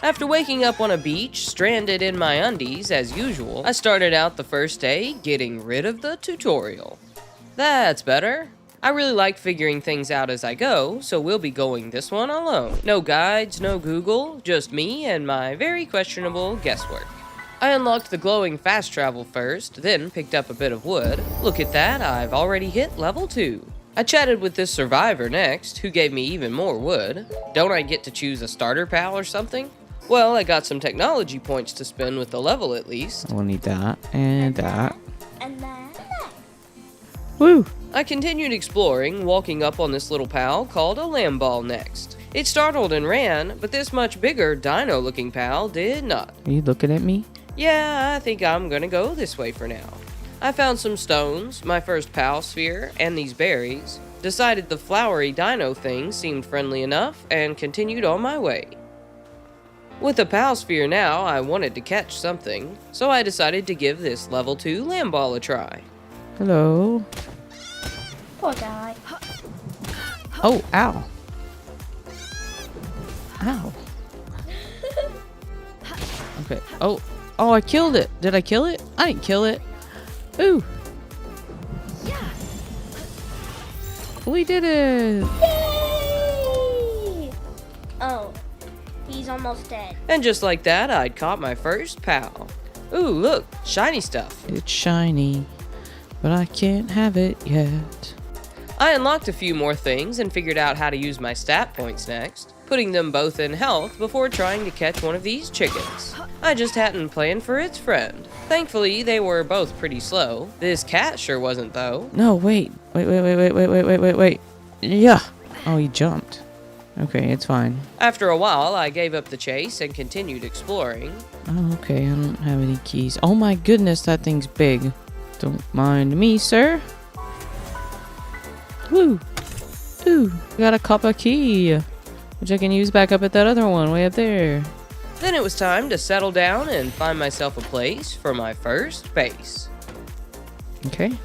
After waking up on a beach, stranded in my undies as usual, I started out the first day getting rid of the tutorial. That's better. I really like figuring things out as I go, so we'll be going this one alone. No guides, no Google, just me and my very questionable guesswork. I unlocked the glowing fast travel first, then picked up a bit of wood. Look at that, I've already hit level 2. I chatted with this survivor next, who gave me even more wood. Don't I get to choose a starter pal or something? Well, I got some technology points to spend with the level at least. We'll need that and that. And then Woo! I continued exploring, walking up on this little pal called a lamb ball next. It startled and ran, but this much bigger dino-looking pal did not. Are you looking at me? Yeah, I think I'm gonna go this way for now. I found some stones, my first pal sphere, and these berries, decided the flowery dino thing seemed friendly enough, and continued on my way. With a pal sphere now, I wanted to catch something, so I decided to give this level 2 lamb ball a try. Hello. poor guy. Oh, ow. Ow. Okay. Oh, I killed it. Did I kill it? I didn't kill it. Ooh. We did it. Yay! Oh, he's almost dead. And just like that, I'd caught my first pal. Ooh, look, shiny stuff. It's shiny, but I can't have it yet. I unlocked a few more things and figured out how to use my stat points next, putting them both in health before trying to catch one of these chickens. I just hadn't planned for its friend. Thankfully, they were both pretty slow. This cat sure wasn't though. No, wait. Wait. Yeah. Oh, he jumped. Okay, it's fine. After a while, I gave up the chase and continued exploring. Oh, okay, I don't have any keys. Oh my goodness, that thing's big. Don't mind me, sir. Woo! Ooh, got a copper key, which I can use back up at that other one way up there. Then it was time to settle down and find myself a place for my first base. Okay.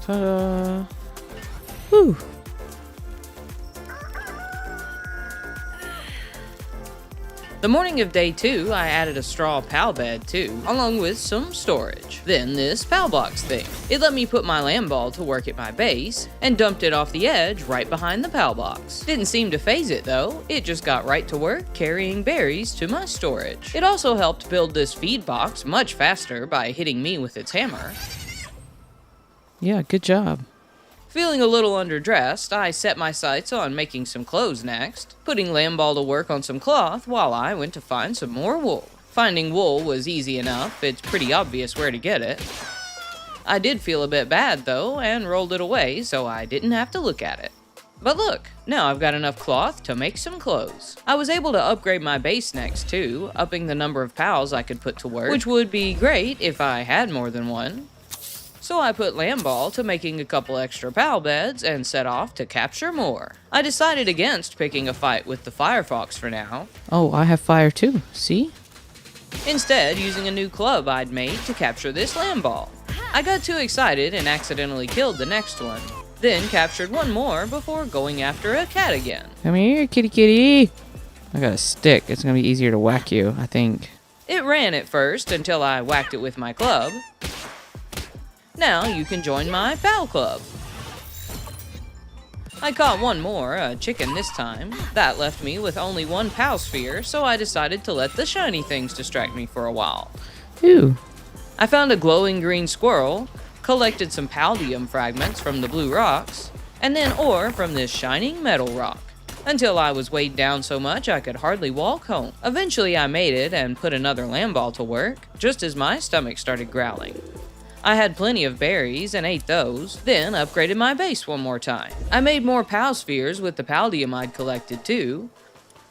Ta-da! Woo! The morning of day 2, I added a straw pal bed too, along with some storage. Then this pal box thing. It let me put my lamb ball to work at my base, and dumped it off the edge right behind the pal box. Didn't seem to phase it though, it just got right to work carrying berries to my storage. It also helped build this feed box much faster by hitting me with its hammer. Yeah, good job. Feeling a little underdressed, I set my sights on making some clothes next, putting Lamball to work on some cloth while I went to find some more wool. Finding wool was easy enough, it's pretty obvious where to get it. I did feel a bit bad though, and rolled it away so I didn't have to look at it. But look, now I've got enough cloth to make some clothes. I was able to upgrade my base next too, upping the number of pals I could put to work, which would be great if I had more than one. So I put Lamball to making a couple extra pal beds and set off to capture more. I decided against picking a fight with the Firefox for now. Oh, I have fire too, see? Instead, using a new club I'd made to capture this Lamball. I got too excited and accidentally killed the next one. Then captured one more before going after a cat again. Come here, kitty kitty. I got a stick. It's gonna be easier to whack you, I think. It ran at first until I whacked it with my club. Now you can join my pal club. I caught one more, a chicken this time. That left me with only one pal sphere, so I decided to let the shiny things distract me for a while. Ooh. I found a glowing green squirrel, collected some paldium fragments from the blue rocks, and then ore from this shining metal rock, until I was weighed down so much I could hardly walk home. Eventually I made it and put another Lamball to work, just as my stomach started growling. I had plenty of berries and ate those, then upgraded my base one more time. I made more pal spheres with the paldium I'd collected too.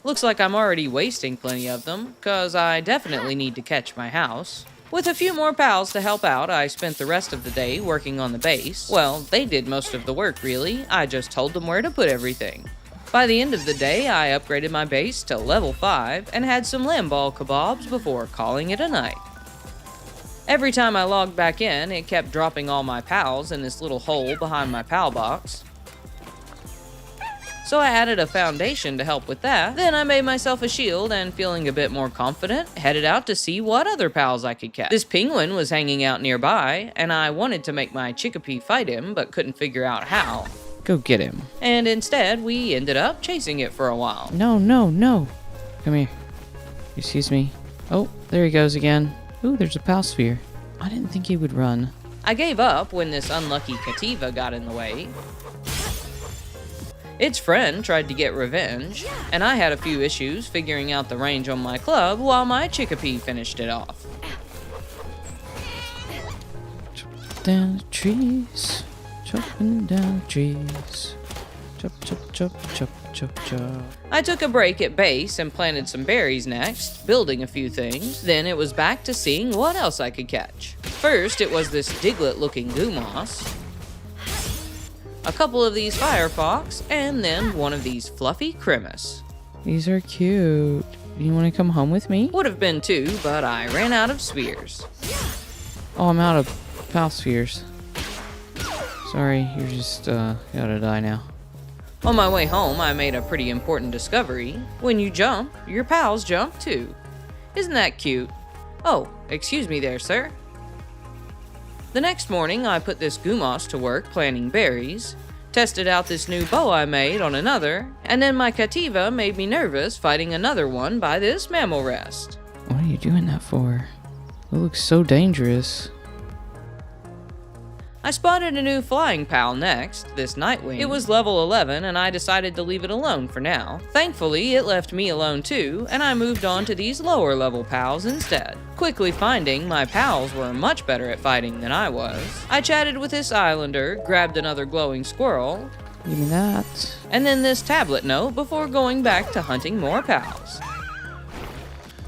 Looks like I'm already wasting plenty of them, cause I definitely need to catch my house. With a few more pals to help out, I spent the rest of the day working on the base. Well, they did most of the work really, I just told them where to put everything. By the end of the day, I upgraded my base to level 5 and had some Lamball kebabs before calling it a night. Every time I logged back in, it kept dropping all my pals in this little hole behind my pal box. so I added a foundation to help with that. Then I made myself a shield and, feeling a bit more confident, headed out to see what other pals I could catch. This penguin was hanging out nearby, and I wanted to make my Chickapee fight him, but couldn't figure out how. Go get him. And instead, we ended up chasing it for a while. No, no, no. Come here. Excuse me. Oh, there he goes again. Ooh, there's a pal sphere. I didn't think he would run. I gave up when this unlucky Cativa got in the way. Its friend tried to get revenge, and I had a few issues figuring out the range on my club while my Chickapee finished it off. Chop down the trees. Chopping down the trees. Chop, chop, chop, chop, chop, chop. I took a break at base and planted some berries next, building a few things. Then it was back to seeing what else I could catch. First, it was this Diglett-looking goo moss, a couple of these firefox, and then one of these fluffy cremis. These are cute. You want to come home with me? Would have been two, but I ran out of spheres. Oh, I'm out of pal spheres. Sorry, you're just, gotta die now. On my way home, I made a pretty important discovery. When you jump, your pals jump too. Isn't that cute? Oh, excuse me there, sir. The next morning, I put this Gumoss to work planting berries, tested out this new bow I made on another, and then my Cativa made me nervous fighting another one by this mammal rest. What are you doing that for? It looks so dangerous. I spotted a new flying pal next, this Nightwing. It was level 11, and I decided to leave it alone for now. Thankfully, it left me alone too, and I moved on to these lower level pals instead. Quickly finding my pals were much better at fighting than I was, I chatted with this islander, grabbed another glowing squirrel, Give me that. and then this tablet note before going back to hunting more pals.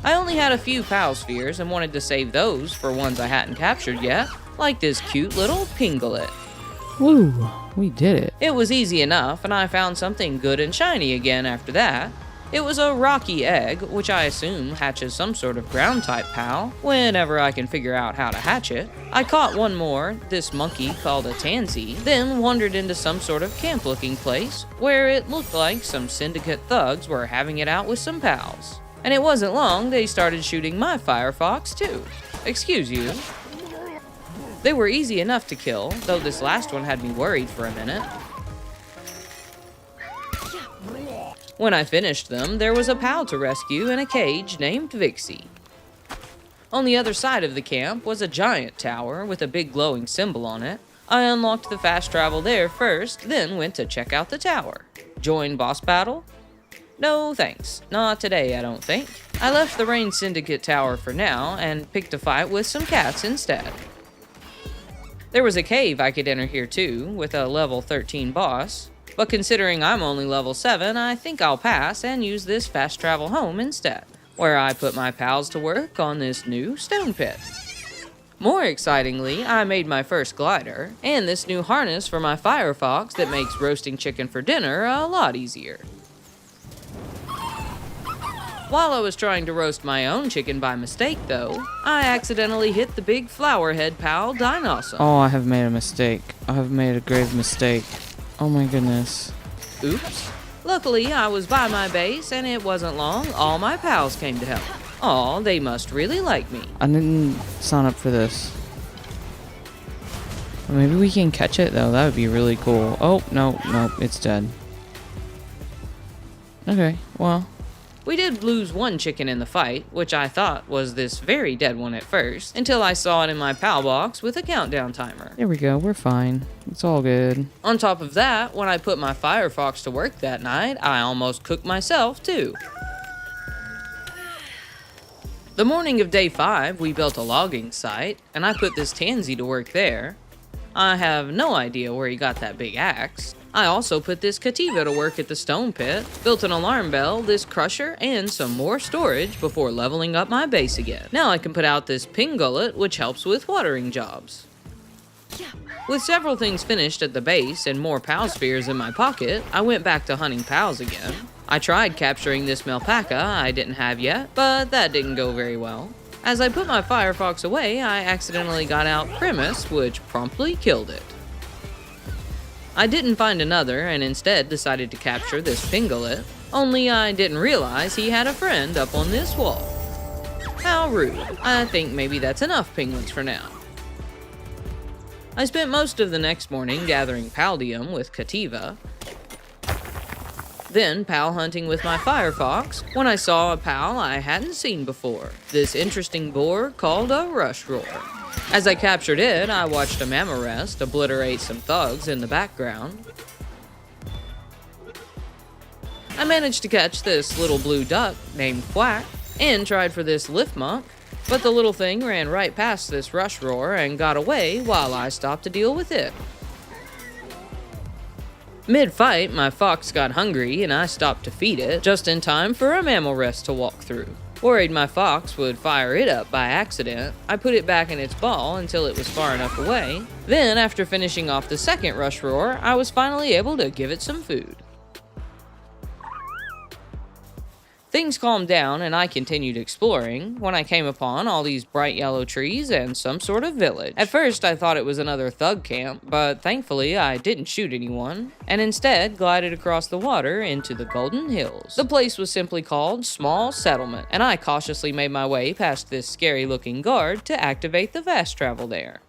I only had a few pal spheres and wanted to save those for ones I hadn't captured yet, like this cute little Pinglet. Woo, we did it. It was easy enough, and I found something good and shiny again after that. It was a rocky egg, which I assume hatches some sort of ground-type pal, whenever I can figure out how to hatch it. I caught one more, this monkey called a tansy, then wandered into some sort of camp-looking place, where it looked like some syndicate thugs were having it out with some pals. And it wasn't long they started shooting my firefox too. Excuse you. They were easy enough to kill, though this last one had me worried for a minute. When I finished them, there was a pal to rescue in a cage named Vixie. On the other side of the camp was a giant tower with a big glowing symbol on it. I unlocked the fast travel there first, then went to check out the tower. Join boss battle? No thanks, not today I don't think. I left the Rain Syndicate tower for now and picked a fight with some cats instead. There was a cave I could enter here too, with a level 13 boss, but considering I'm only level 7, I think I'll pass and use this fast travel home instead, where I put my pals to work on this new stone pit. More excitingly, I made my first glider, and this new harness for my firefox that makes roasting chicken for dinner a lot easier. While I was trying to roast my own chicken by mistake, though, I accidentally hit the big flowerhead pal Dinosaur. Oh, I have made a mistake. I have made a grave mistake. Oh my goodness. Oops. Luckily, I was by my base, and it wasn't long, all my pals came to help. Aw, they must really like me. I didn't sign up for this. Maybe we can catch it though, that would be really cool. Oh, no, it's dead. Okay, well. We did lose one chicken in the fight, which I thought was this very dead one at first, until I saw it in my pal box with a countdown timer. There we go, we're fine. It's all good. On top of that, when I put my firefox to work that night, I almost cooked myself too. The morning of day 5, we built a logging site, and I put this tansy to work there. I have no idea where he got that big axe. I also put this Cativa to work at the stone pit, built an alarm bell, this crusher, and some more storage before leveling up my base again. Now I can put out this Pingullet, which helps with watering jobs. With several things finished at the base and more pal spheres in my pocket, I went back to hunting pals again. I tried capturing this Melpaca I didn't have yet, but that didn't go very well. As I put my firefox away, I accidentally got out Primus, which promptly killed it. I didn't find another and instead decided to capture this pinglet, only I didn't realize he had a friend up on this wall. How rude. I think maybe that's enough penguins for now. I spent most of the next morning gathering paldium with Kativa, then pal hunting with my firefox when I saw a pal I hadn't seen before, this interesting boar called a rush roar. As I captured it, I watched a mammarest obliterate some thugs in the background. I managed to catch this little blue duck named Quack and tried for this lift monk, but the little thing ran right past this rush roar and got away while I stopped to deal with it. Mid-fight, my fox got hungry and I stopped to feed it just in time for a mammalrest to walk through. Worried my fox would fire it up by accident, I put it back in its ball until it was far enough away. Then, after finishing off the second rush roar, I was finally able to give it some food. Things calmed down and I continued exploring when I came upon all these bright yellow trees and some sort of village. At first I thought it was another thug camp, but thankfully I didn't shoot anyone and instead glided across the water into the Golden Hills. The place was simply called Small Settlement, and I cautiously made my way past this scary looking guard to activate the fast travel there.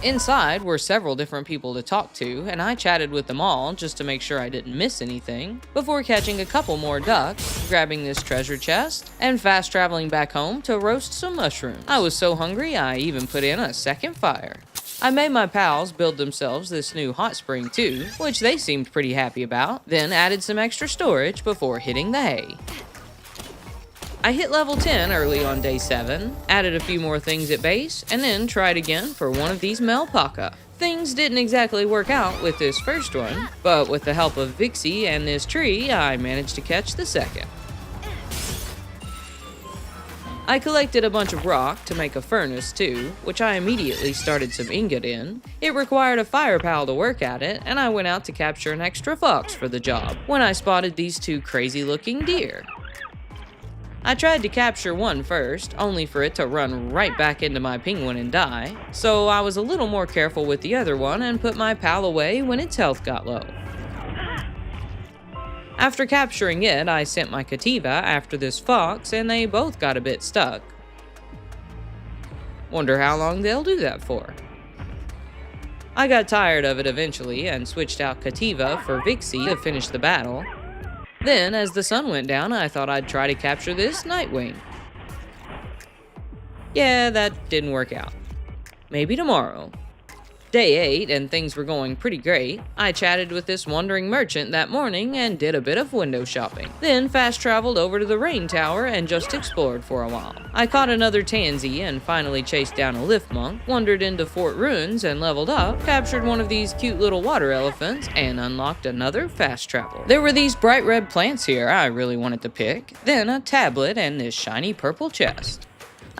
Inside were several different people to talk to, and I chatted with them all just to make sure I didn't miss anything, before catching a couple more ducks, grabbing this treasure chest, and fast traveling back home to roast some mushrooms. I was so hungry I even put in a second fire. I made my pals build themselves this new hot spring too, which they seemed pretty happy about, then added some extra storage before hitting the hay. I hit level 10 early on day 7, added a few more things at base, and then tried again for one of these Melpaca. Things didn't exactly work out with this first one, but with the help of Vixie and this tree, I managed to catch the second. I collected a bunch of rock to make a furnace too, which I immediately started some ingot in. It required a fire pal to work at it, and I went out to capture an extra fox for the job, when I spotted these two crazy looking deer. I tried to capture one first, only for it to run right back into my penguin and die, so I was a little more careful with the other one and put my pal away when its health got low. After capturing it, I sent my Kativa after this fox and they both got a bit stuck. Wonder how long they'll do that for. I got tired of it eventually and switched out Kativa for Vixie to finish the battle. Then, as the sun went down, I thought I'd try to capture this Nightwing. Yeah, that didn't work out. Maybe tomorrow. Day 8, and things were going pretty great. I chatted with this wandering merchant that morning and did a bit of window shopping. Then fast traveled over to the Rain Tower and just explored for a while. I caught another tansy and finally chased down a lift monk, wandered into Fort Ruins and leveled up, captured one of these cute little water elephants, and unlocked another fast travel. There were these bright red plants here I really wanted to pick, then a tablet and this shiny purple chest.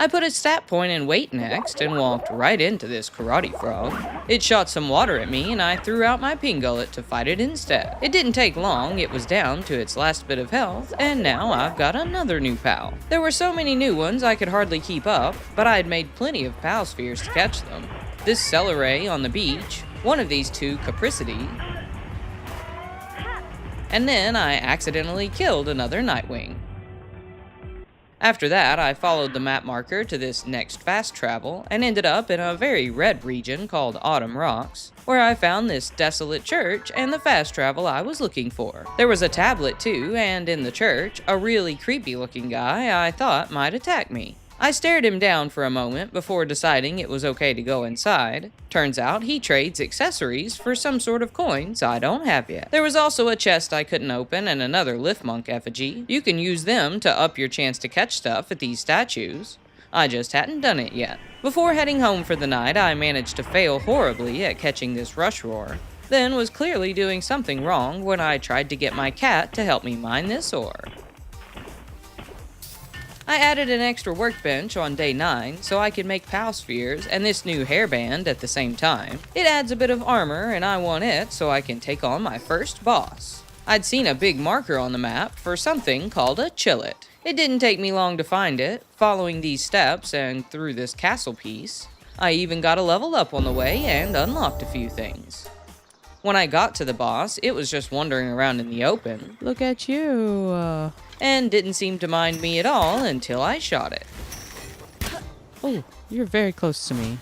I put a stat point in weight next and walked right into this karate frog. It shot some water at me and I threw out my pingullet to fight it instead. It didn't take long, it was down to its last bit of health, and now I've got another new pal. There were so many new ones I could hardly keep up, but I had made plenty of pal spheres to catch them. This Celeray on the beach, one of these two Capricity, and then I accidentally killed another Nightwing. After that, I followed the map marker to this next fast travel and ended up in a very red region called Autumn Rocks, where I found this desolate church and the fast travel I was looking for. There was a tablet too, and in the church, a really creepy looking guy I thought might attack me. I stared him down for a moment before deciding it was okay to go inside. Turns out he trades accessories for some sort of coins I don't have yet. There was also a chest I couldn't open and another lift monk effigy. You can use them to up your chance to catch stuff at these statues. I just hadn't done it yet. Before heading home for the night, I managed to fail horribly at catching this rush roar. Then was clearly doing something wrong when I tried to get my cat to help me mine this ore. I added an extra workbench on day 9 so I could make pal spheres and this new hairband at the same time. It adds a bit of armor and I want it so I can take on my first boss. I'd seen a big marker on the map for something called a chillet. It didn't take me long to find it. Following these steps and through this castle piece, I even got a level up on the way and unlocked a few things. When I got to the boss, it was just wandering around in the open Look at you. and didn't seem to mind me at all until I shot it. Oh, you're very close to me.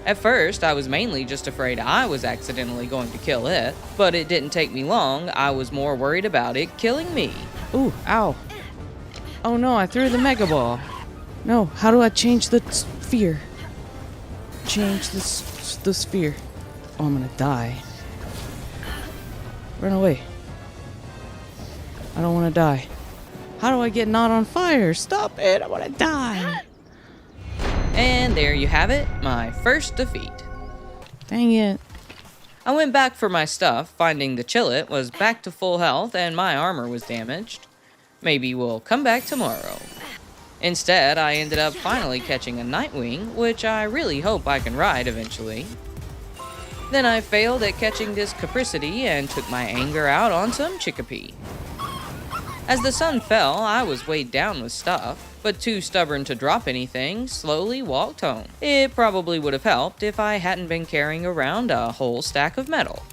At first, I was mainly just afraid I was accidentally going to kill it, but it didn't take me long. I was more worried about it killing me. Ooh, ow. Oh no, I threw the Mega Ball. No, how do I change the sphere? Change the sphere. Oh, I'm gonna die. Run away. I don't want to die. How do I get not on fire? Stop it, I want to die. And there you have it, my first defeat. Dang it. I went back for my stuff, finding the Chillet was back to full health and my armor was damaged. Maybe we'll come back tomorrow. Instead, I ended up finally catching a Nightwing, which I really hope I can ride eventually. Then I failed at catching this Capricity and took my anger out on some Chickapee. As the sun fell, I was weighed down with stuff, but too stubborn to drop anything, slowly walked home. It probably would have helped if I hadn't been carrying around a whole stack of metal.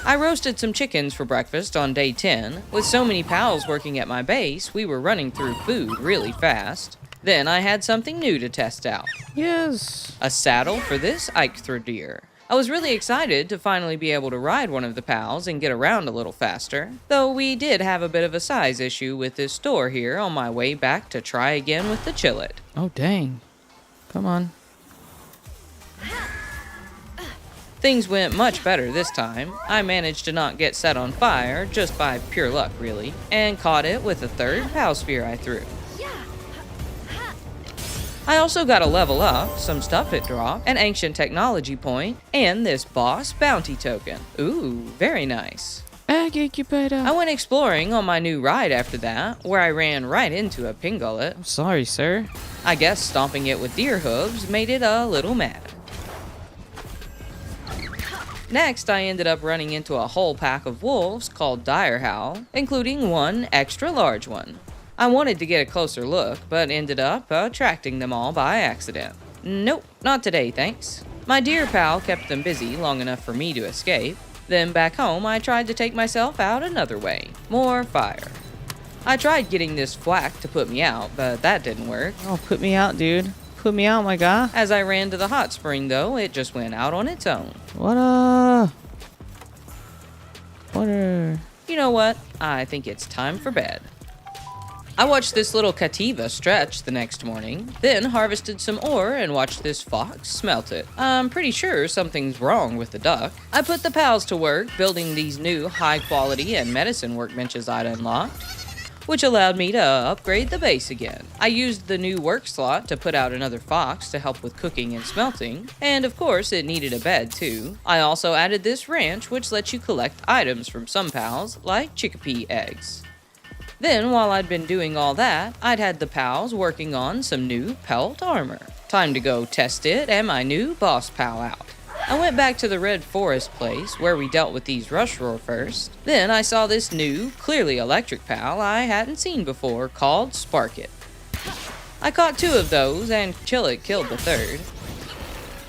I roasted some chickens for breakfast on day 10. With so many pals working at my base, we were running through food really fast. Then I had something new to test out. Yes. A saddle for this Eichthrodeer. I was really excited to finally be able to ride one of the pals and get around a little faster, though we did have a bit of a size issue with this store here on my way back to try again with the Chillet. Oh, dang. Come on. Things went much better this time. I managed to not get set on fire, just by pure luck really, and caught it with a third pal sphere I threw. I also got a level up, some stuff it dropped, an ancient technology point, and this boss bounty token. Ooh, very nice. Egg incubator. I went exploring on my new ride after that, where I ran right into a pingullet. I'm sorry, sir. I guess stomping it with deer hooves made it a little mad. Next, I ended up running into a whole pack of wolves called Dire Howl, including one extra large one. I wanted to get a closer look, but ended up attracting them all by accident. Nope, not today, thanks. My deer pal kept them busy long enough for me to escape. Then back home, I tried to take myself out another way. More fire. I tried getting this flack to put me out, but that didn't work. Oh, put me out, dude. Put me out, my guy. As I ran to the hot spring, though, it just went out on its own. Water. Water. You know what? I think it's time for bed. I watched this little Cativa stretch the next morning, then harvested some ore and watched this fox smelt it. I'm pretty sure something's wrong with the duck. I put the pals to work building these new high quality and medicine workbenches I'd unlocked, which allowed me to upgrade the base again. I used the new work slot to put out another fox to help with cooking and smelting, and of course it needed a bed too. I also added this ranch, which lets you collect items from some pals, like chickpea eggs. Then, while I'd been doing all that, I'd had the pals working on some new pelt armor. Time to go test it and my new boss pal out. I went back to the Red Forest place, where we dealt with these rush roar first. Then I saw this new, clearly electric pal I hadn't seen before, called Sparkit. I caught 2 of those, and Chillet killed the third.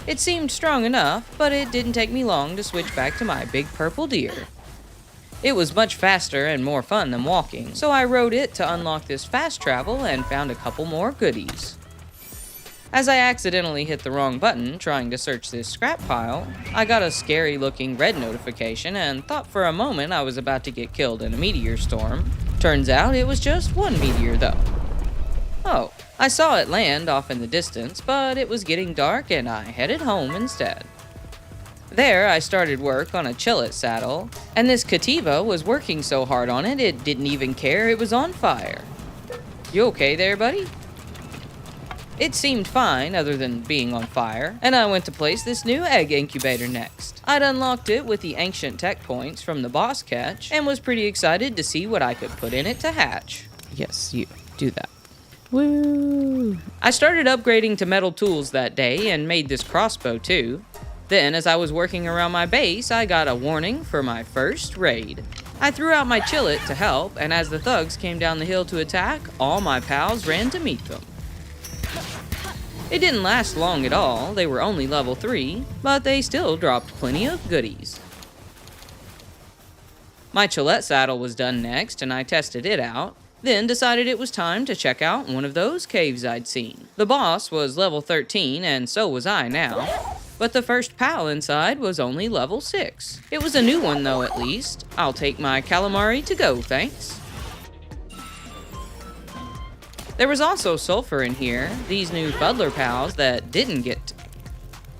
It seemed strong enough, but it didn't take me long to switch back to my big purple deer. It was much faster and more fun than walking, so I rode it to unlock this fast travel and found a couple more goodies. As I accidentally hit the wrong button trying to search this scrap pile, I got a scary looking red notification and thought for a moment I was about to get killed in a meteor storm. Turns out it was just one meteor though. Oh, I saw it land off in the distance, but it was getting dark and I headed home instead. There, I started work on a Chillet saddle, and this Cativa was working so hard on it, it didn't even care it was on fire. You okay there, buddy? It seemed fine, other than being on fire, and I went to place this new egg incubator next. I'd unlocked it with the ancient tech points from the boss catch, and was pretty excited to see what I could put in it to hatch. Yes, you. Do that. Woo! I started upgrading to metal tools that day, and made this crossbow too. Then, as I was working around my base, I got a warning for my first raid. I threw out my Chillet to help, and as the thugs came down the hill to attack, all my pals ran to meet them. It didn't last long at all, they were only level 3, but they still dropped plenty of goodies. My Chillette saddle was done next, and I tested it out, then decided it was time to check out one of those caves I'd seen. The boss was level 13, and so was I now, but the first pal inside was only level 6. It was a new one though, at least. I'll take my calamari to go, thanks. There was also sulfur in here, these new fuddler pals that didn't get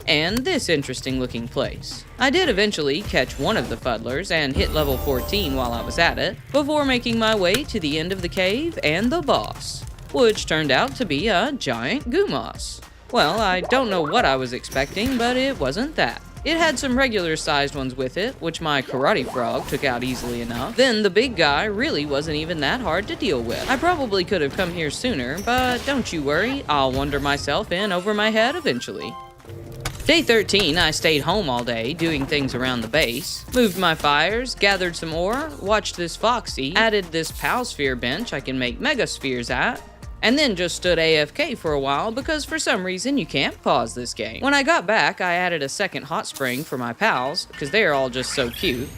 and this interesting looking place. I did eventually catch one of the fuddlers and hit level 14 while I was at it, before making my way to the end of the cave and the boss, which turned out to be a giant Gumas. Well, I don't know what I was expecting, but it wasn't that. It had some regular sized ones with it, which my karate frog took out easily enough. Then the big guy really wasn't even that hard to deal with. I probably could have come here sooner, but don't you worry, I'll wander myself in over my head eventually. Day 13, I stayed home all day, doing things around the base. Moved my fires, gathered some ore, watched this Foxy, added this Palsphere bench I can make Megaspheres at, and then just stood AFK for a while because for some reason you can't pause this game. When I got back, I added a second hot spring for my pals, because they are all just so cute.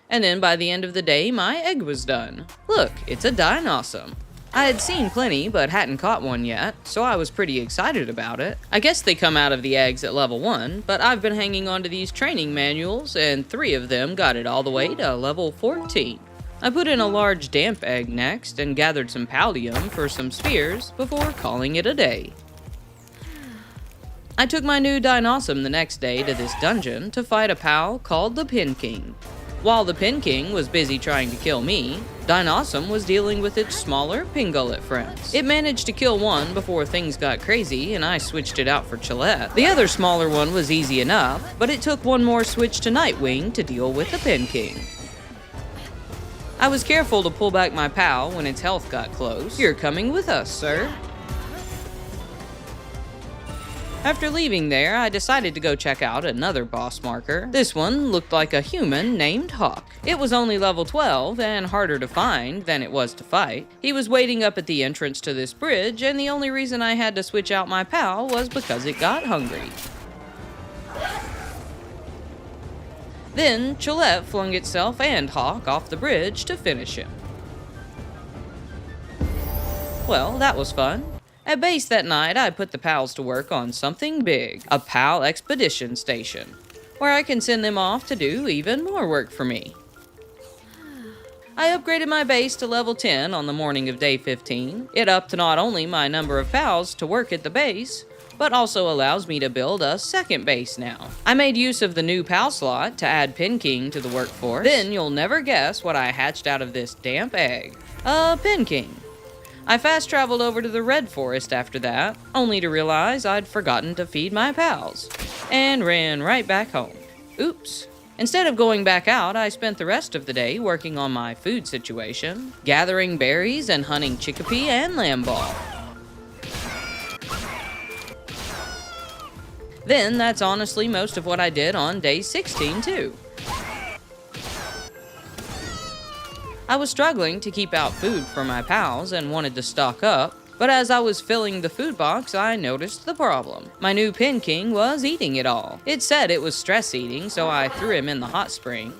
And then by the end of the day, my egg was done. Look, it's a Dinosaur. I had seen plenty, but hadn't caught one yet, so I was pretty excited about it. I guess they come out of the eggs at level 1, but I've been hanging on to these training manuals, and 3 of them got it all the way to level 14. I put in a large damp egg next, and gathered some pallium for some spheres before calling it a day. I took my new Dinosaur the next day to this dungeon to fight a pal called the Pin King. While the Pin King was busy trying to kill me, Dinosaur was dealing with its smaller Pingullet friends. It managed to kill one before things got crazy and I switched it out for Chillette. The other smaller one was easy enough, but it took one more switch to Nightwing to deal with the Pin King. I was careful to pull back my pal when its health got close. You're coming with us, sir. After leaving there, I decided to go check out another boss marker. This one looked like a human named Hawk. It was only level 12 and harder to find than it was to fight. He was waiting up at the entrance to this bridge, and the only reason I had to switch out my pal was because it got hungry. Then, Chillette flung itself and Hawk off the bridge to finish him. Well, that was fun. At base that night, I put the pals to work on something big, a pal expedition station, where I can send them off to do even more work for me. I upgraded my base to level 10 on the morning of day 15. It upped not only my number of pals to work at the base, but also allows me to build a second base now. I made use of the new pal slot to add Pin King to the workforce. Then you'll never guess what I hatched out of this damp egg. A Pin King. I fast traveled over to the Red Forest after that, only to realize I'd forgotten to feed my pals, and ran right back home. Oops. Instead of going back out, I spent the rest of the day working on my food situation, gathering berries and hunting chickpea and lamball. Then that's honestly most of what I did on day 16 too. I was struggling to keep out food for my pals and wanted to stock up, but as I was filling the food box, I noticed the problem. My new Pin King was eating it all. It said it was stress eating, so I threw him in the hot spring.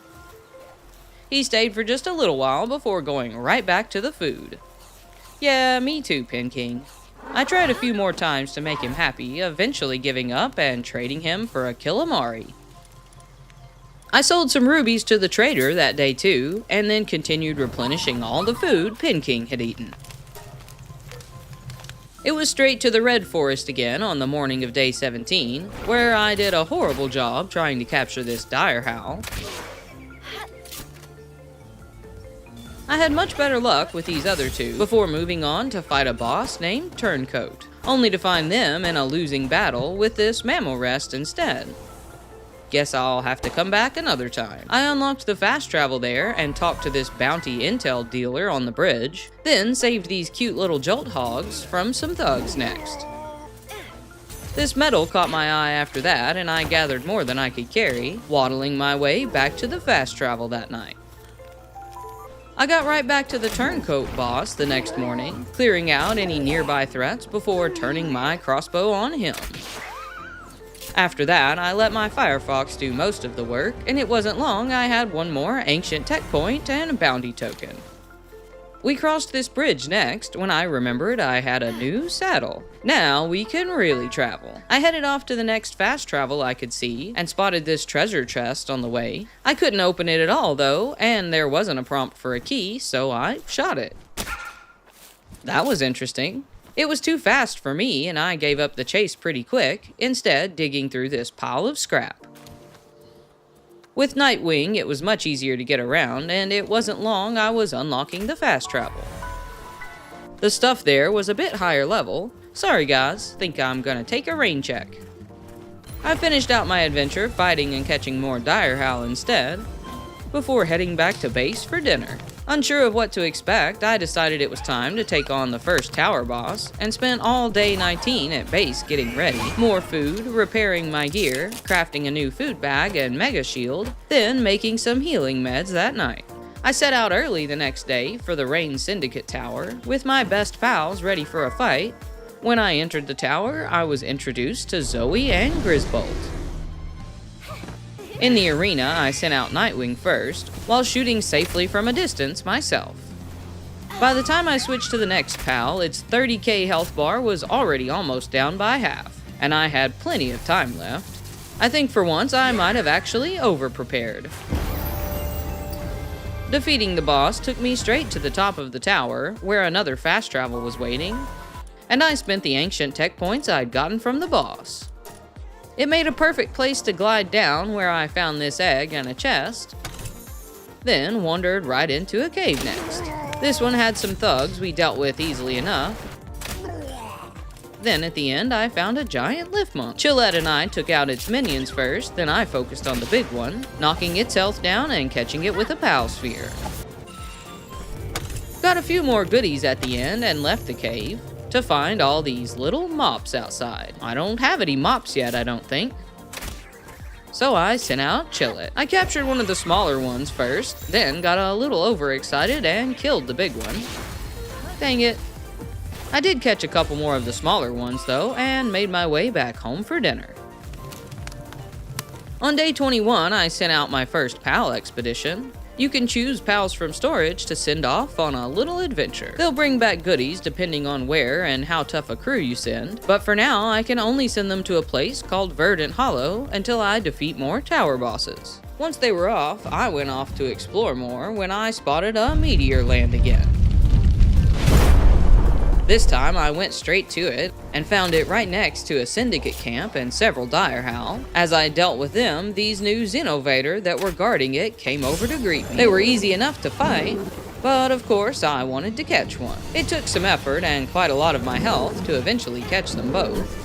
He stayed for just a little while before going right back to the food. Yeah, me too, Pin King. I tried a few more times to make him happy, eventually giving up and trading him for a calamari. I sold some rubies to the trader that day too, and then continued replenishing all the food Pin King had eaten. It was straight to the Red Forest again on the morning of day 17, where I did a horrible job trying to capture this dire howl. I had much better luck with these other two, before moving on to fight a boss named Turncoat, only to find them in a losing battle with this mammal rest instead. Guess I'll have to come back another time. I unlocked the fast travel there and talked to this bounty intel dealer on the bridge, then saved these cute little jolt hogs from some thugs next. This medal caught my eye after that, and I gathered more than I could carry, waddling my way back to the fast travel that night. I got right back to the Turncoat boss the next morning, clearing out any nearby threats before turning my crossbow on him. After that, I let my Firefox do most of the work, and it wasn't long I had one more ancient tech point and a bounty token. We crossed this bridge next when I remembered I had a new saddle. Now we can really travel. I headed off to the next fast travel I could see and spotted this treasure chest on the way. I couldn't open it at all though, and there wasn't a prompt for a key, so I shot it. That was interesting. It was too fast for me and I gave up the chase pretty quick, instead digging through this pile of scrap. With Nightwing, it was much easier to get around, and it wasn't long I was unlocking the fast travel. The stuff there was a bit higher level. Sorry guys, think I'm gonna take a rain check. I finished out my adventure fighting and catching more Direhowl instead, before heading back to base for dinner. Unsure of what to expect, I decided it was time to take on the first tower boss, and spent all day 19 at base getting ready. More food, repairing my gear, crafting a new food bag and mega shield, then making some healing meds that night. I set out early the next day for the Rain Syndicate Tower, with my best pals ready for a fight. When I entered the tower, I was introduced to Zoe and Grisbold. In the arena, I sent out Nightwing first, while shooting safely from a distance myself. By the time I switched to the next pal, its 30k health bar was already almost down by half, and I had plenty of time left. I think for once I might have actually over-prepared. Defeating the boss took me straight to the top of the tower, where another fast travel was waiting, and I spent the ancient tech points I'd gotten from the boss. It made a perfect place to glide down, where I found this egg and a chest, then wandered right into a cave next. This one had some thugs we dealt with easily enough. Then at the end I found a giant lift monk. Chillette and I took out its minions first, then I focused on the big one, knocking its health down and catching it with a Pal Sphere. Got a few more goodies at the end and left the cave to find all these little mops outside. I don't have any mops yet, I don't think. So I sent out Chillette. I captured one of the smaller ones first, then got a little overexcited and killed the big one. Dang it. I did catch a couple more of the smaller ones though, and made my way back home for dinner. On day 21, I sent out my first PAL expedition. You can choose pals from storage to send off on a little adventure. They'll bring back goodies depending on where and how tough a crew you send, but for now I can only send them to a place called Verdant Hollow until I defeat more tower bosses. Once they were off, I went off to explore more when I spotted a meteor land again. This time I went straight to it and found it right next to a syndicate camp and several Direhowl. As I dealt with them, these new Xenovator that were guarding it came over to greet me. They were easy enough to fight, but of course I wanted to catch one. It took some effort and quite a lot of my health to eventually catch them both.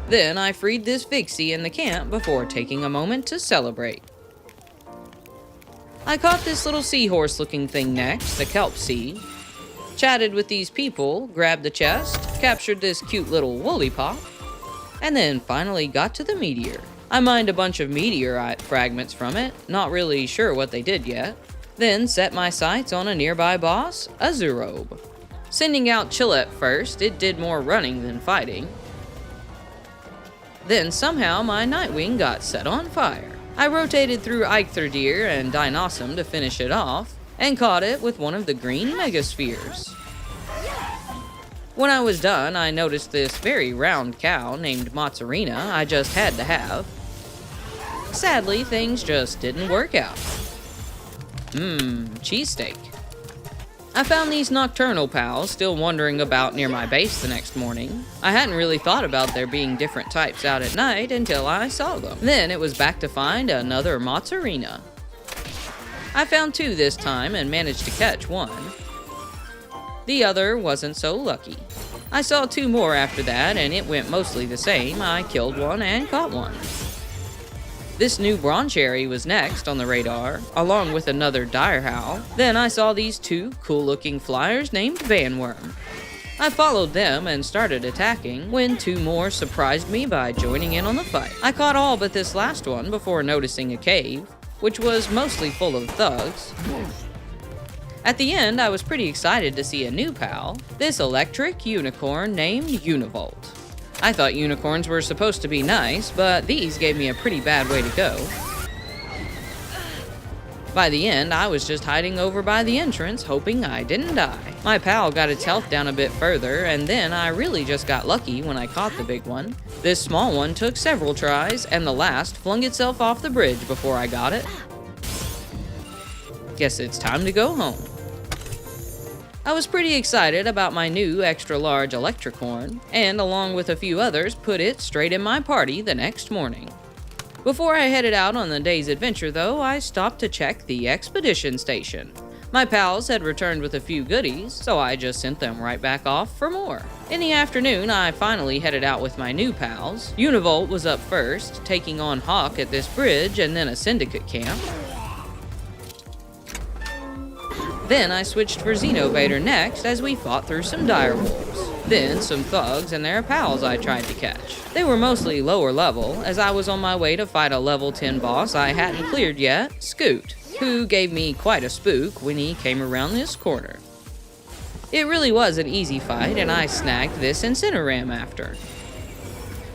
Then I freed this Vixie in the camp before taking a moment to celebrate. I caught this little seahorse looking thing next, the kelp sea, chatted with these people, grabbed the chest, captured this cute little woolly pop, and then finally got to the meteor. I mined a bunch of meteorite fragments from it, not really sure what they did yet, then set my sights on a nearby boss, a Zerobe. Sending out Chillette first, it did more running than fighting. Then somehow my Nightwing got set on fire. I rotated through Eiktherdir and Dinossum to finish it off, and caught it with one of the green megaspheres. When I was done, I noticed this very round cow named Mozzarina I just had to have. Sadly, things just didn't work out. Cheesesteak. I found these nocturnal pals still wandering about near my base the next morning. I hadn't really thought about there being different types out at night until I saw them. Then it was back to find another Mozzarina. I found two this time and managed to catch one. The other wasn't so lucky. I saw two more after that and it went mostly the same. I killed one and caught one. This new Broncherry was next on the radar, along with another Direhowl. Then I saw these two cool-looking flyers named Vanworm. I followed them and started attacking, when two more surprised me by joining in on the fight. I caught all but this last one before noticing a cave, which was mostly full of thugs. At the end, I was pretty excited to see a new pal, this electric unicorn named Univolt. I thought unicorns were supposed to be nice, but these gave me a pretty bad way to go. By the end, I was just hiding over by the entrance, hoping I didn't die. My pal got its health down a bit further, and then I really just got lucky when I caught the big one. This small one took several tries, and the last flung itself off the bridge before I got it. Guess it's time to go home. I was pretty excited about my new extra-large electric horn, and along with a few others, put it straight in my party the next morning. Before I headed out on the day's adventure, though, I stopped to check the expedition station. My pals had returned with a few goodies, so I just sent them right back off for more. In the afternoon, I finally headed out with my new pals. Univolt was up first, taking on Hawk at this bridge and then a syndicate camp. Then I switched for Xenovator next as we fought through some direwolves. Then some thugs and their pals I tried to catch. They were mostly lower level, as I was on my way to fight a level 10 boss I hadn't cleared yet, Scoot, who gave me quite a spook when he came around this corner. It really was an easy fight, and I snagged this Incineram after.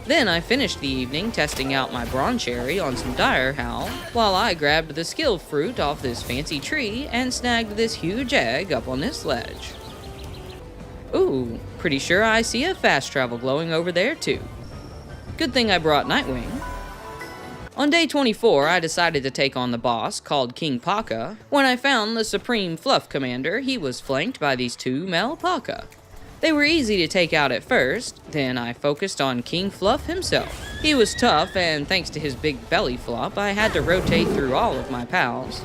Then I finished the evening testing out my Broncherry on some Dire Howl, while I grabbed the skill fruit off this fancy tree and snagged this huge egg up on this ledge. Ooh, pretty sure I see a fast travel glowing over there too. Good thing I brought Nightwing. On day 24, I decided to take on the boss, called King Paka. When I found the Supreme Fluff Commander, he was flanked by these two Mel Paka. They were easy to take out at first, then I focused on King Fluff himself. He was tough, and thanks to his big belly flop, I had to rotate through all of my pals.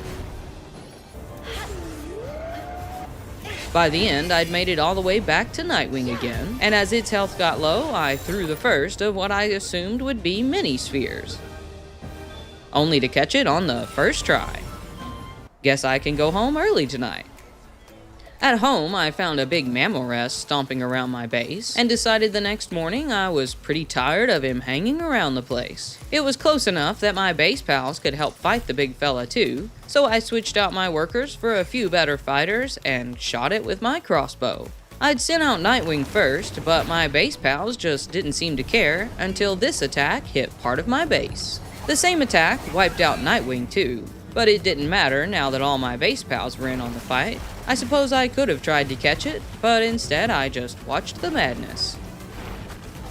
By the end, I'd made it all the way back to Nightwing again, and as its health got low, I threw the first of what I assumed would be mini-spheres. Only to catch it on the first try. Guess I can go home early tonight. At home, I found a big Mamorest stomping around my base, and decided the next morning I was pretty tired of him hanging around the place. It was close enough that my base pals could help fight the big fella too, so I switched out my workers for a few better fighters and shot it with my crossbow. I'd sent out Nightwing first, but my base pals just didn't seem to care until this attack hit part of my base. The same attack wiped out Nightwing too, but it didn't matter now that all my base pals were in on the fight. I suppose I could have tried to catch it, but instead I just watched the madness.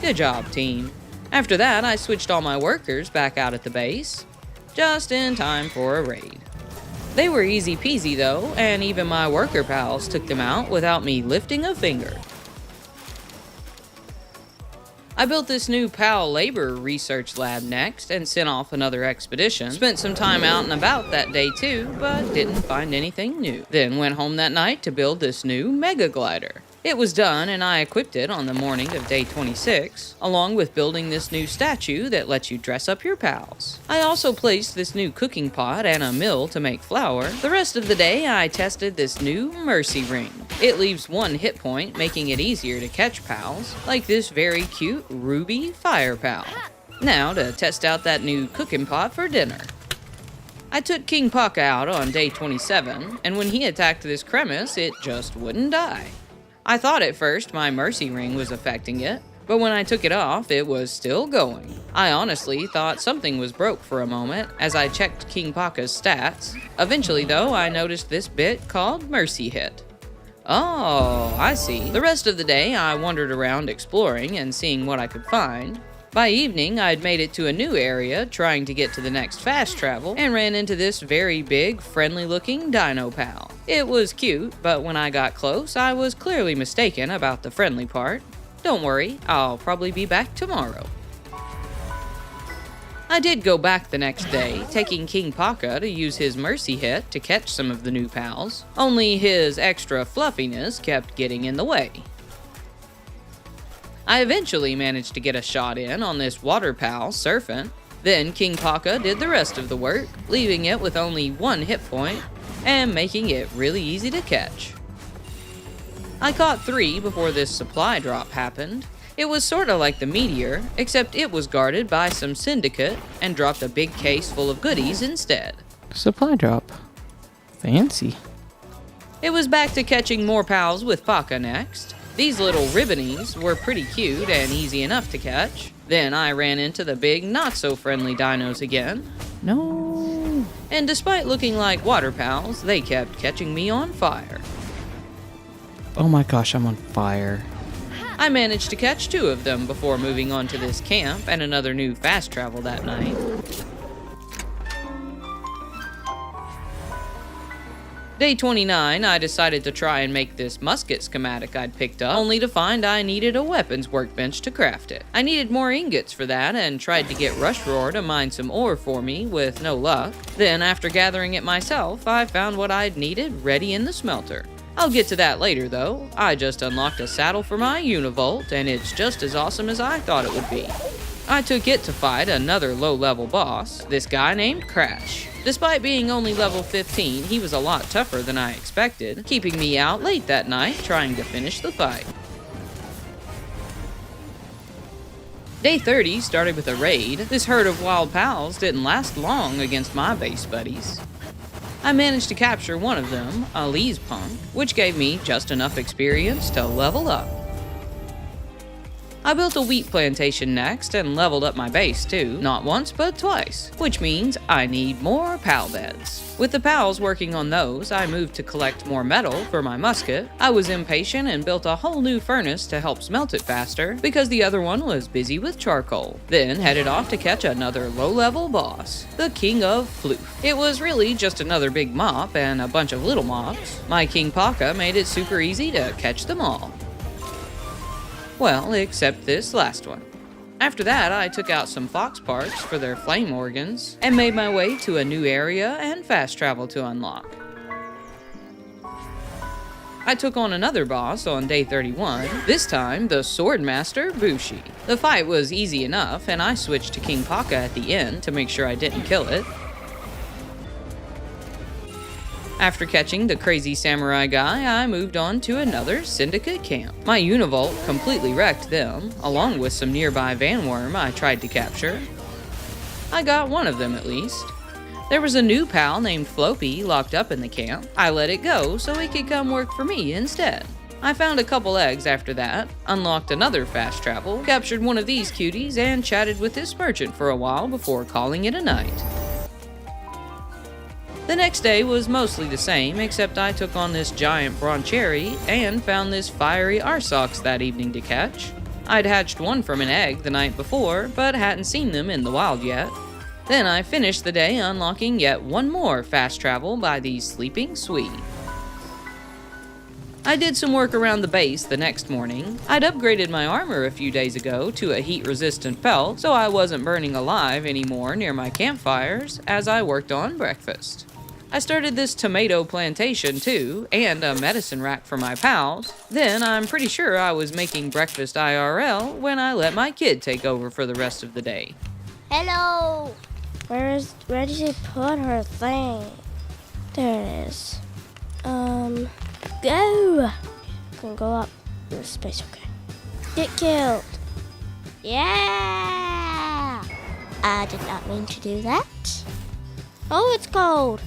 Good job, team. After that, I switched all my workers back out at the base, just in time for a raid. They were easy peasy though, and even my worker pals took them out without me lifting a finger. I built this new PAL labor research lab next and sent off another expedition. Spent some time out and about that day too, but didn't find anything new. Then went home that night to build this new mega glider. It was done and I equipped it on the morning of day 26, along with building this new statue that lets you dress up your pals. I also placed this new cooking pot and a mill to make flour. The rest of the day I tested this new Mercy Ring. It leaves 1 hit point, making it easier to catch pals, like this very cute Ruby Fire Pal. Now to test out that new cooking pot for dinner. I took King Paka out on day 27, and when he attacked this crevice, it just wouldn't die. I thought at first my Mercy Ring was affecting it, but when I took it off, it was still going. I honestly thought something was broke for a moment as I checked King Paka's stats. Eventually though, I noticed this bit called Mercy Hit. Oh, I see. The rest of the day, I wandered around exploring and seeing what I could find. By evening, I'd made it to a new area, trying to get to the next fast travel, and ran into this very big, friendly-looking Dino Pal. It was cute, but when I got close, I was clearly mistaken about the friendly part. Don't worry, I'll probably be back tomorrow. I did go back the next day, taking King Paka to use his Mercy Hit to catch some of the new pals, only his extra fluffiness kept getting in the way. I eventually managed to get a shot in on this water pal, Surfant. Then King Paka did the rest of the work, leaving it with only 1 hit point and making it really easy to catch. I caught 3 before this supply drop happened. It was sorta like the meteor, except it was guarded by some syndicate and dropped a big case full of goodies instead. Supply drop. Fancy. It was back to catching more pals with Paka next. These little ribbonies were pretty cute and easy enough to catch. Then I ran into the big, not-so-friendly dinos again. No. And despite looking like water pals, they kept catching me on fire. Oh my gosh, I'm on fire. I managed to catch 2 of them before moving on to this camp and another new fast travel that night. Day 29, I decided to try and make this musket schematic I'd picked up, only to find I needed a weapons workbench to craft it. I needed more ingots for that and tried to get Rush Roar to mine some ore for me with no luck. Then, after gathering it myself, I found what I'd needed ready in the smelter. I'll get to that later though. I just unlocked a saddle for my Univolt and it's just as awesome as I thought it would be. I took it to fight another low-level boss, this guy named Crash. Despite being only level 15, he was a lot tougher than I expected, keeping me out late that night trying to finish the fight. Day 30 started with a raid. This herd of wild pals didn't last long against my base buddies. I managed to capture one of them, a Lee's Punk, which gave me just enough experience to level up. I built a wheat plantation next and leveled up my base too, not once but twice, which means I need more pal beds. With the pals working on those, I moved to collect more metal for my musket. I was impatient and built a whole new furnace to help smelt it faster because the other one was busy with charcoal. Then headed off to catch another low-level boss, the King of Floof. It was really just another big mop and a bunch of little mops. My King Paka made it super easy to catch them all. Well, except this last one. After that, I took out some fox parts for their flame organs and made my way to a new area and fast travel to unlock. I took on another boss on day 31, this time the Swordmaster Bushi. The fight was easy enough and I switched to King Paka at the end to make sure I didn't kill it. After catching the crazy samurai guy, I moved on to another syndicate camp. My Univolt completely wrecked them, along with some nearby Vanworm I tried to capture. I got one of them at least. There was a new pal named Floppy locked up in the camp. I let it go so he could come work for me instead. I found a couple eggs after that, unlocked another fast travel, captured one of these cuties, and chatted with this merchant for a while before calling it a night. The next day was mostly the same, except I took on this giant Broncherry and found this fiery Arsox that evening to catch. I'd hatched one from an egg the night before, but hadn't seen them in the wild yet. Then I finished the day unlocking yet one more fast travel by the Sleeping Swede. I did some work around the base the next morning. I'd upgraded my armor a few days ago to a heat-resistant pelt, so I wasn't burning alive anymore near my campfires as I worked on breakfast. I started this tomato plantation too, and a medicine rack for my pals. Then I'm pretty sure I was making breakfast IRL when I let my kid take over for the rest of the day. Hello. Where did she put her thing? There it is. Go. Can go up in space. Okay. Get killed. Yeah. I did not mean to do that. Oh, it's cold.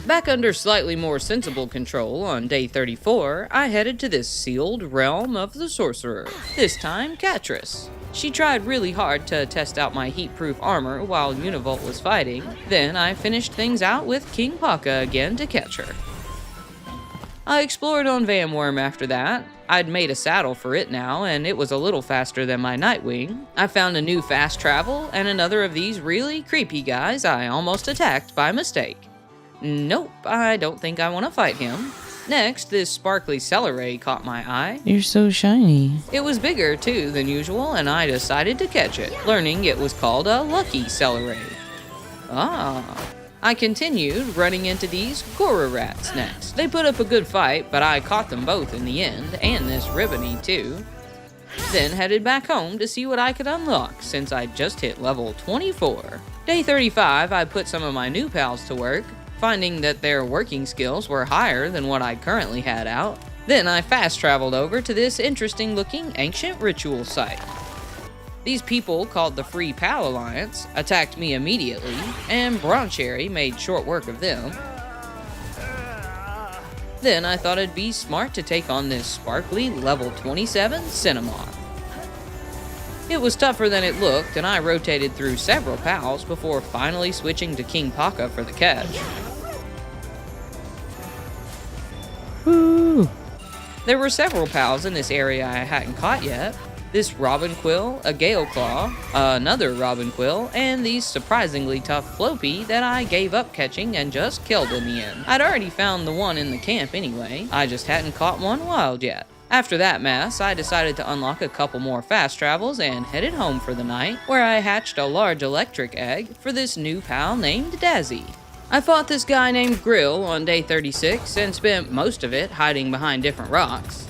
Back under slightly more sensible control on day 34, I headed to this sealed realm of the sorcerer, this time Catrice. She tried really hard to test out my heat-proof armor while Univolt was fighting, then I finished things out with King Paka again to catch her. I explored on Vanworm after that. I'd made a saddle for it now, and it was a little faster than my Nightwing. I found a new fast travel, and another of these really creepy guys I almost attacked by mistake. Nope, I don't think I want to fight him. Next, this sparkly Celeray caught my eye. You're so shiny. It was bigger, too, than usual, and I decided to catch it, learning it was called a Lucky Celeray. I continued running into these Cora Rats next. They put up a good fight, but I caught them both in the end, and this Ribbony, too. Then headed back home to see what I could unlock, since I'd just hit level 24. Day 35, I put some of my new pals to work, finding that their working skills were higher than what I currently had out. Then I fast traveled over to this interesting looking ancient ritual site. These people, called the Free Pal Alliance, attacked me immediately, and Broncherry made short work of them. Then I thought it'd be smart to take on this sparkly level 27 Cinnamon. It was tougher than it looked, and I rotated through several pals before finally switching to King Paka for the catch. Woo! There were several pals in this area I hadn't caught yet. This Robin Quill, a Gale Claw, another Robin Quill, and these surprisingly tough Floppy that I gave up catching and just killed in the end. I'd already found the one in the camp anyway, I just hadn't caught one wild yet. After that mess, I decided to unlock a couple more fast travels and headed home for the night, where I hatched a large electric egg for this new pal named Dazzy. I fought this guy named Grill on day 36 and spent most of it hiding behind different rocks.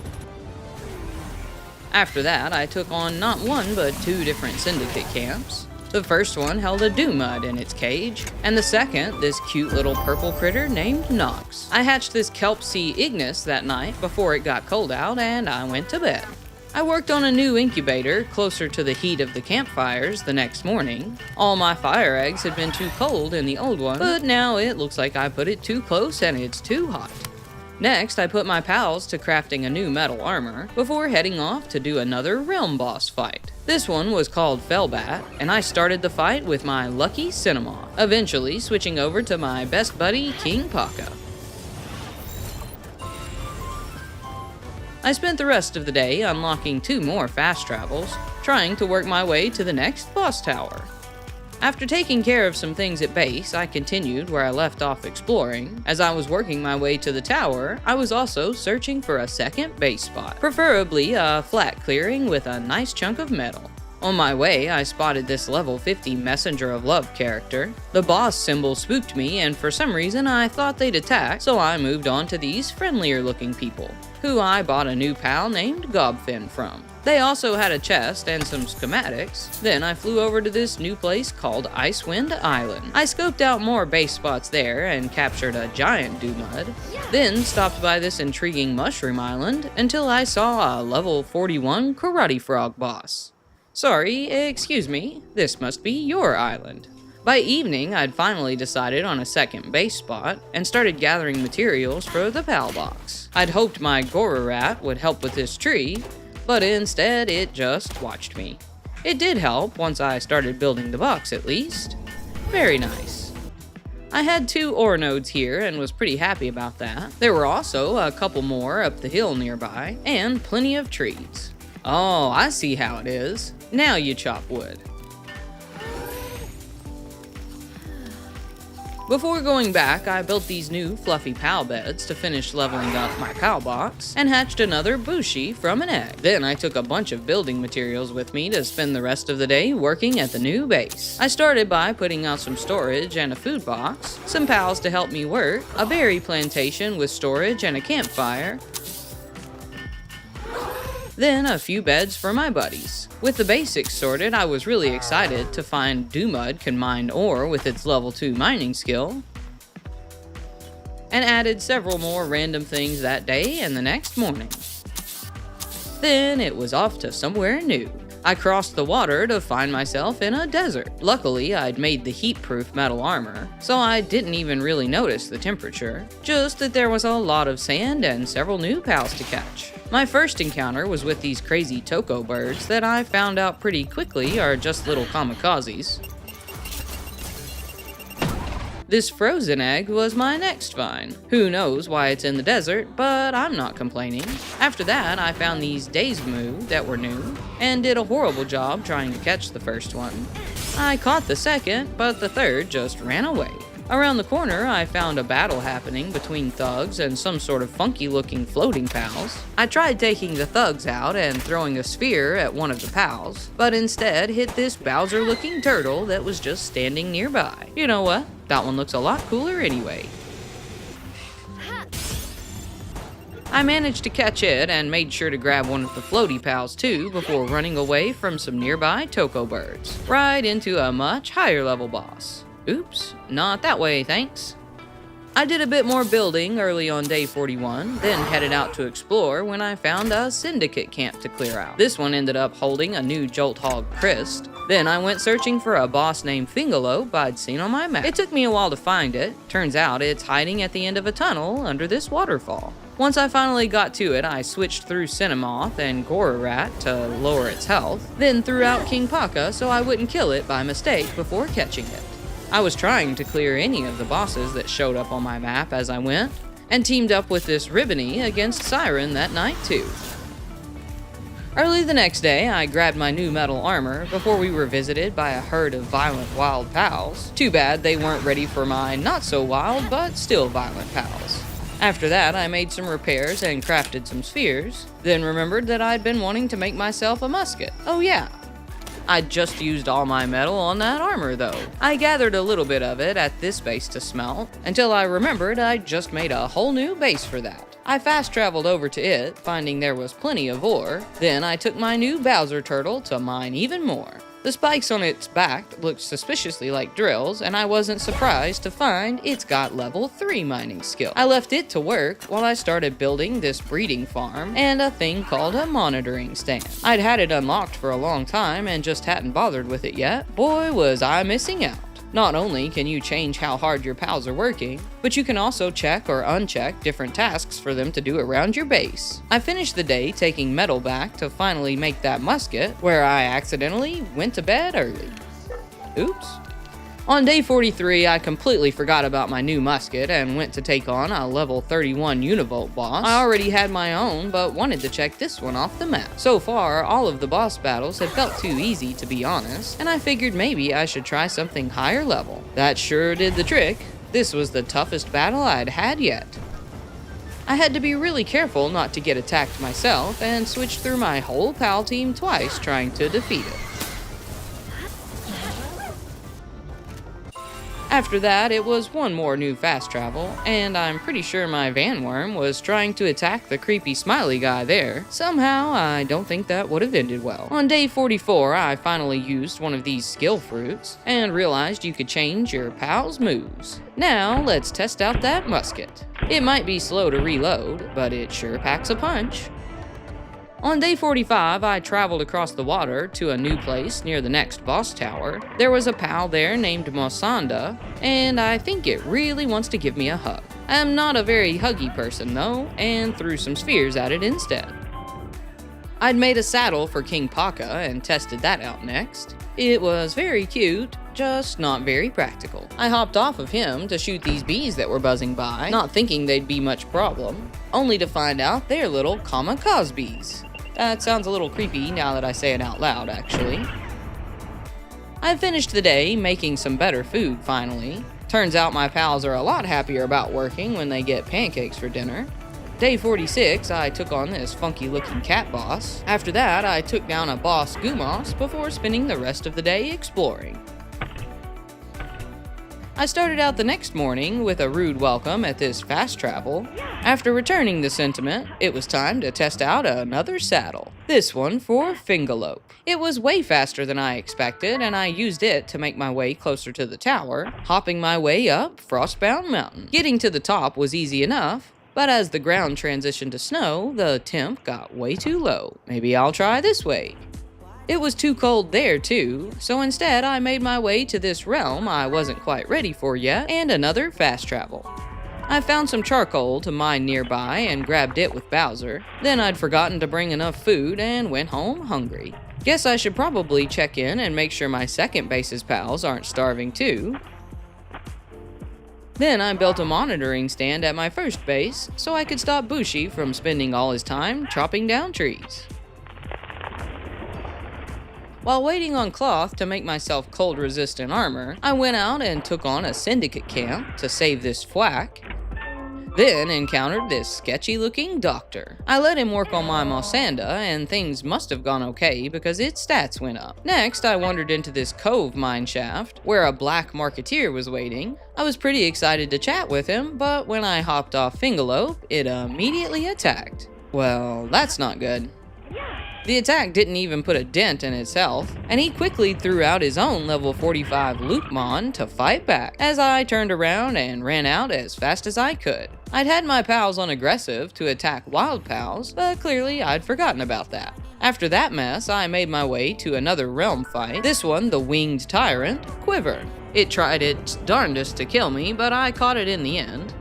After that, I took on not one but two different syndicate camps. The first one held a Doomud in its cage, and the second, this cute little purple critter named Nox. I hatched this Kelp Sea Ignis that night before it got cold out, and I went to bed. I worked on a new incubator closer to the heat of the campfires the next morning. All my fire eggs had been too cold in the old one, but now it looks like I put it too close and it's too hot. Next, I put my pals to crafting a new metal armor before heading off to do another realm boss fight. This one was called Fellbat, and I started the fight with my lucky Cinnamon, eventually switching over to my best buddy, King Paka. I spent the rest of the day unlocking 2 more fast travels, trying to work my way to the next boss tower. After taking care of some things at base, I continued where I left off exploring. As I was working my way to the tower, I was also searching for a second base spot, preferably a flat clearing with a nice chunk of metal. On my way, I spotted this level 50 Messenger of Love character. The boss symbol spooked me, and for some reason I thought they'd attack, so I moved on to these friendlier looking people, who I bought a new pal named Gobfin from. They also had a chest and some schematics. Then I flew over to this new place called Icewind Island. I scoped out more base spots there and captured a giant Doomud. Then stopped by this intriguing Mushroom Island until I saw a level 41 Karate Frog boss. Sorry, excuse me, this must be your island. By evening, I'd finally decided on a second base spot and started gathering materials for the PAL box. I'd hoped my Gora Rat would help with this tree, but instead it just watched me. It did help once I started building the box at least. Very nice. I had 2 ore nodes here and was pretty happy about that. There were also a couple more up the hill nearby, and plenty of trees. Oh, I see how it is. Now you chop wood. Before going back, I built these new fluffy PAL beds to finish leveling up my PAL box, and hatched another Bushi from an egg. Then I took a bunch of building materials with me to spend the rest of the day working at the new base. I started by putting out some storage and a food box, some pals to help me work, a berry plantation with storage and a campfire, then a few beds for my buddies. With the basics sorted, I was really excited to find Doomud can mine ore with its level 2 mining skill, and added several more random things that day and the next morning. Then it was off to somewhere new. I crossed the water to find myself in a desert. Luckily, I'd made the heat-proof metal armor, so I didn't even really notice the temperature, just that there was a lot of sand and several new pals to catch. My first encounter was with these crazy toko birds that I found out pretty quickly are just little kamikazes. This frozen egg was my next find. Who knows why it's in the desert, but I'm not complaining. After that, I found these Dazemu that were new, and did a horrible job trying to catch the first one. I caught the second, but the third just ran away. Around the corner, I found a battle happening between thugs and some sort of funky-looking floating pals. I tried taking the thugs out and throwing a sphere at one of the pals, but instead hit this Bowser-looking turtle that was just standing nearby. You know what? That one looks a lot cooler anyway. I managed to catch it and made sure to grab one of the floaty pals too before running away from some nearby toko birds, right into a much higher level boss. Oops, not that way, thanks. I did a bit more building early on day 41, then headed out to explore when I found a syndicate camp to clear out. This one ended up holding a new Jolt Hog Christ. Then I went searching for a boss named Fingalope I'd seen on my map. It took me a while to find it. Turns out it's hiding at the end of a tunnel under this waterfall. Once I finally got to it, I switched through Cinnamoth and Gorarat to lower its health, then threw out King Paka so I wouldn't kill it by mistake before catching it. I was trying to clear any of the bosses that showed up on my map as I went, and teamed up with this Ribbony against Siren that night too. Early the next day, I grabbed my new metal armor before we were visited by a herd of violent wild pals. Too bad they weren't ready for my not so wild but still violent pals. After that, I made some repairs and crafted some spheres, then remembered that I'd been wanting to make myself a musket. Oh yeah, I'd just used all my metal on that armor though. I gathered a little bit of it at this base to smelt, until I remembered I'd just made a whole new base for that. I fast traveled over to it, finding there was plenty of ore. Then I took my new Bowser turtle to mine even more. The spikes on its back looked suspiciously like drills, and I wasn't surprised to find it's got level 3 mining skill. I left it to work while I started building this breeding farm and a thing called a monitoring stand. I'd had it unlocked for a long time and just hadn't bothered with it yet. Boy, was I missing out. Not only can you change how hard your pals are working, but you can also check or uncheck different tasks for them to do around your base. I finished the day taking metal back to finally make that musket, where I accidentally went to bed early. Oops. On day 43, I completely forgot about my new musket and went to take on a level 31 Univolt boss. I already had my own, but wanted to check this one off the map. So far, all of the boss battles had felt too easy, to be honest, and I figured maybe I should try something higher level. That sure did the trick. This was the toughest battle I'd had yet. I had to be really careful not to get attacked myself, and switched through my whole pal team twice trying to defeat it. After that, it was one more new fast travel, and I'm pretty sure my Vanworm was trying to attack the creepy smiley guy there. Somehow, I don't think that would have ended well. On day 44, I finally used one of these skill fruits, and realized you could change your pal's moves. Now, let's test out that musket. It might be slow to reload, but it sure packs a punch. On day 45, I traveled across the water to a new place near the next boss tower. There was a pal there named Mosanda, and I think it really wants to give me a hug. I'm not a very huggy person though, and threw some spheres at it instead. I'd made a saddle for King Paka and tested that out next. It was very cute, just not very practical. I hopped off of him to shoot these bees that were buzzing by, not thinking they'd be much problem, only to find out they're little kamikaze bees. That sounds a little creepy now that I say it out loud, actually. I finished the day making some better food, finally. Turns out my pals are a lot happier about working when they get pancakes for dinner. Day 46, I took on this funky-looking cat boss. After that, I took down a boss Gumos before spending the rest of the day exploring. I started out the next morning with a rude welcome at this fast travel. After returning the sentiment, it was time to test out another saddle. This one for Fingalope. It was way faster than I expected, and I used it to make my way closer to the tower, hopping my way up Frostbound Mountain. Getting to the top was easy enough, but as the ground transitioned to snow, the temp got way too low. Maybe I'll try this way. It was too cold there too, so instead I made my way to this realm I wasn't quite ready for yet, and another fast travel. I found some charcoal to mine nearby and grabbed it with Bowser. Then I'd forgotten to bring enough food and went home hungry. Guess I should probably check in and make sure my second base's pals aren't starving too. Then I built a monitoring stand at my first base so I could stop Bushi from spending all his time chopping down trees. While waiting on Cloth to make myself cold-resistant armor, I went out and took on a syndicate camp to save this Fwack. Then encountered this sketchy-looking doctor. I let him work on my Mosanda, and things must have gone okay because its stats went up. Next, I wandered into this cove mine shaft, where a black marketeer was waiting. I was pretty excited to chat with him, but when I hopped off Fingalope, it immediately attacked. Well, that's not good. The attack didn't even put a dent in its health, and he quickly threw out his own level 45 Loopmon to fight back, as I turned around and ran out as fast as I could. I'd had my pals on aggressive to attack wild pals, but clearly I'd forgotten about that. After that mess, I made my way to another realm fight, this one the winged tyrant, Quiver. It tried its darndest to kill me, but I caught it in the end.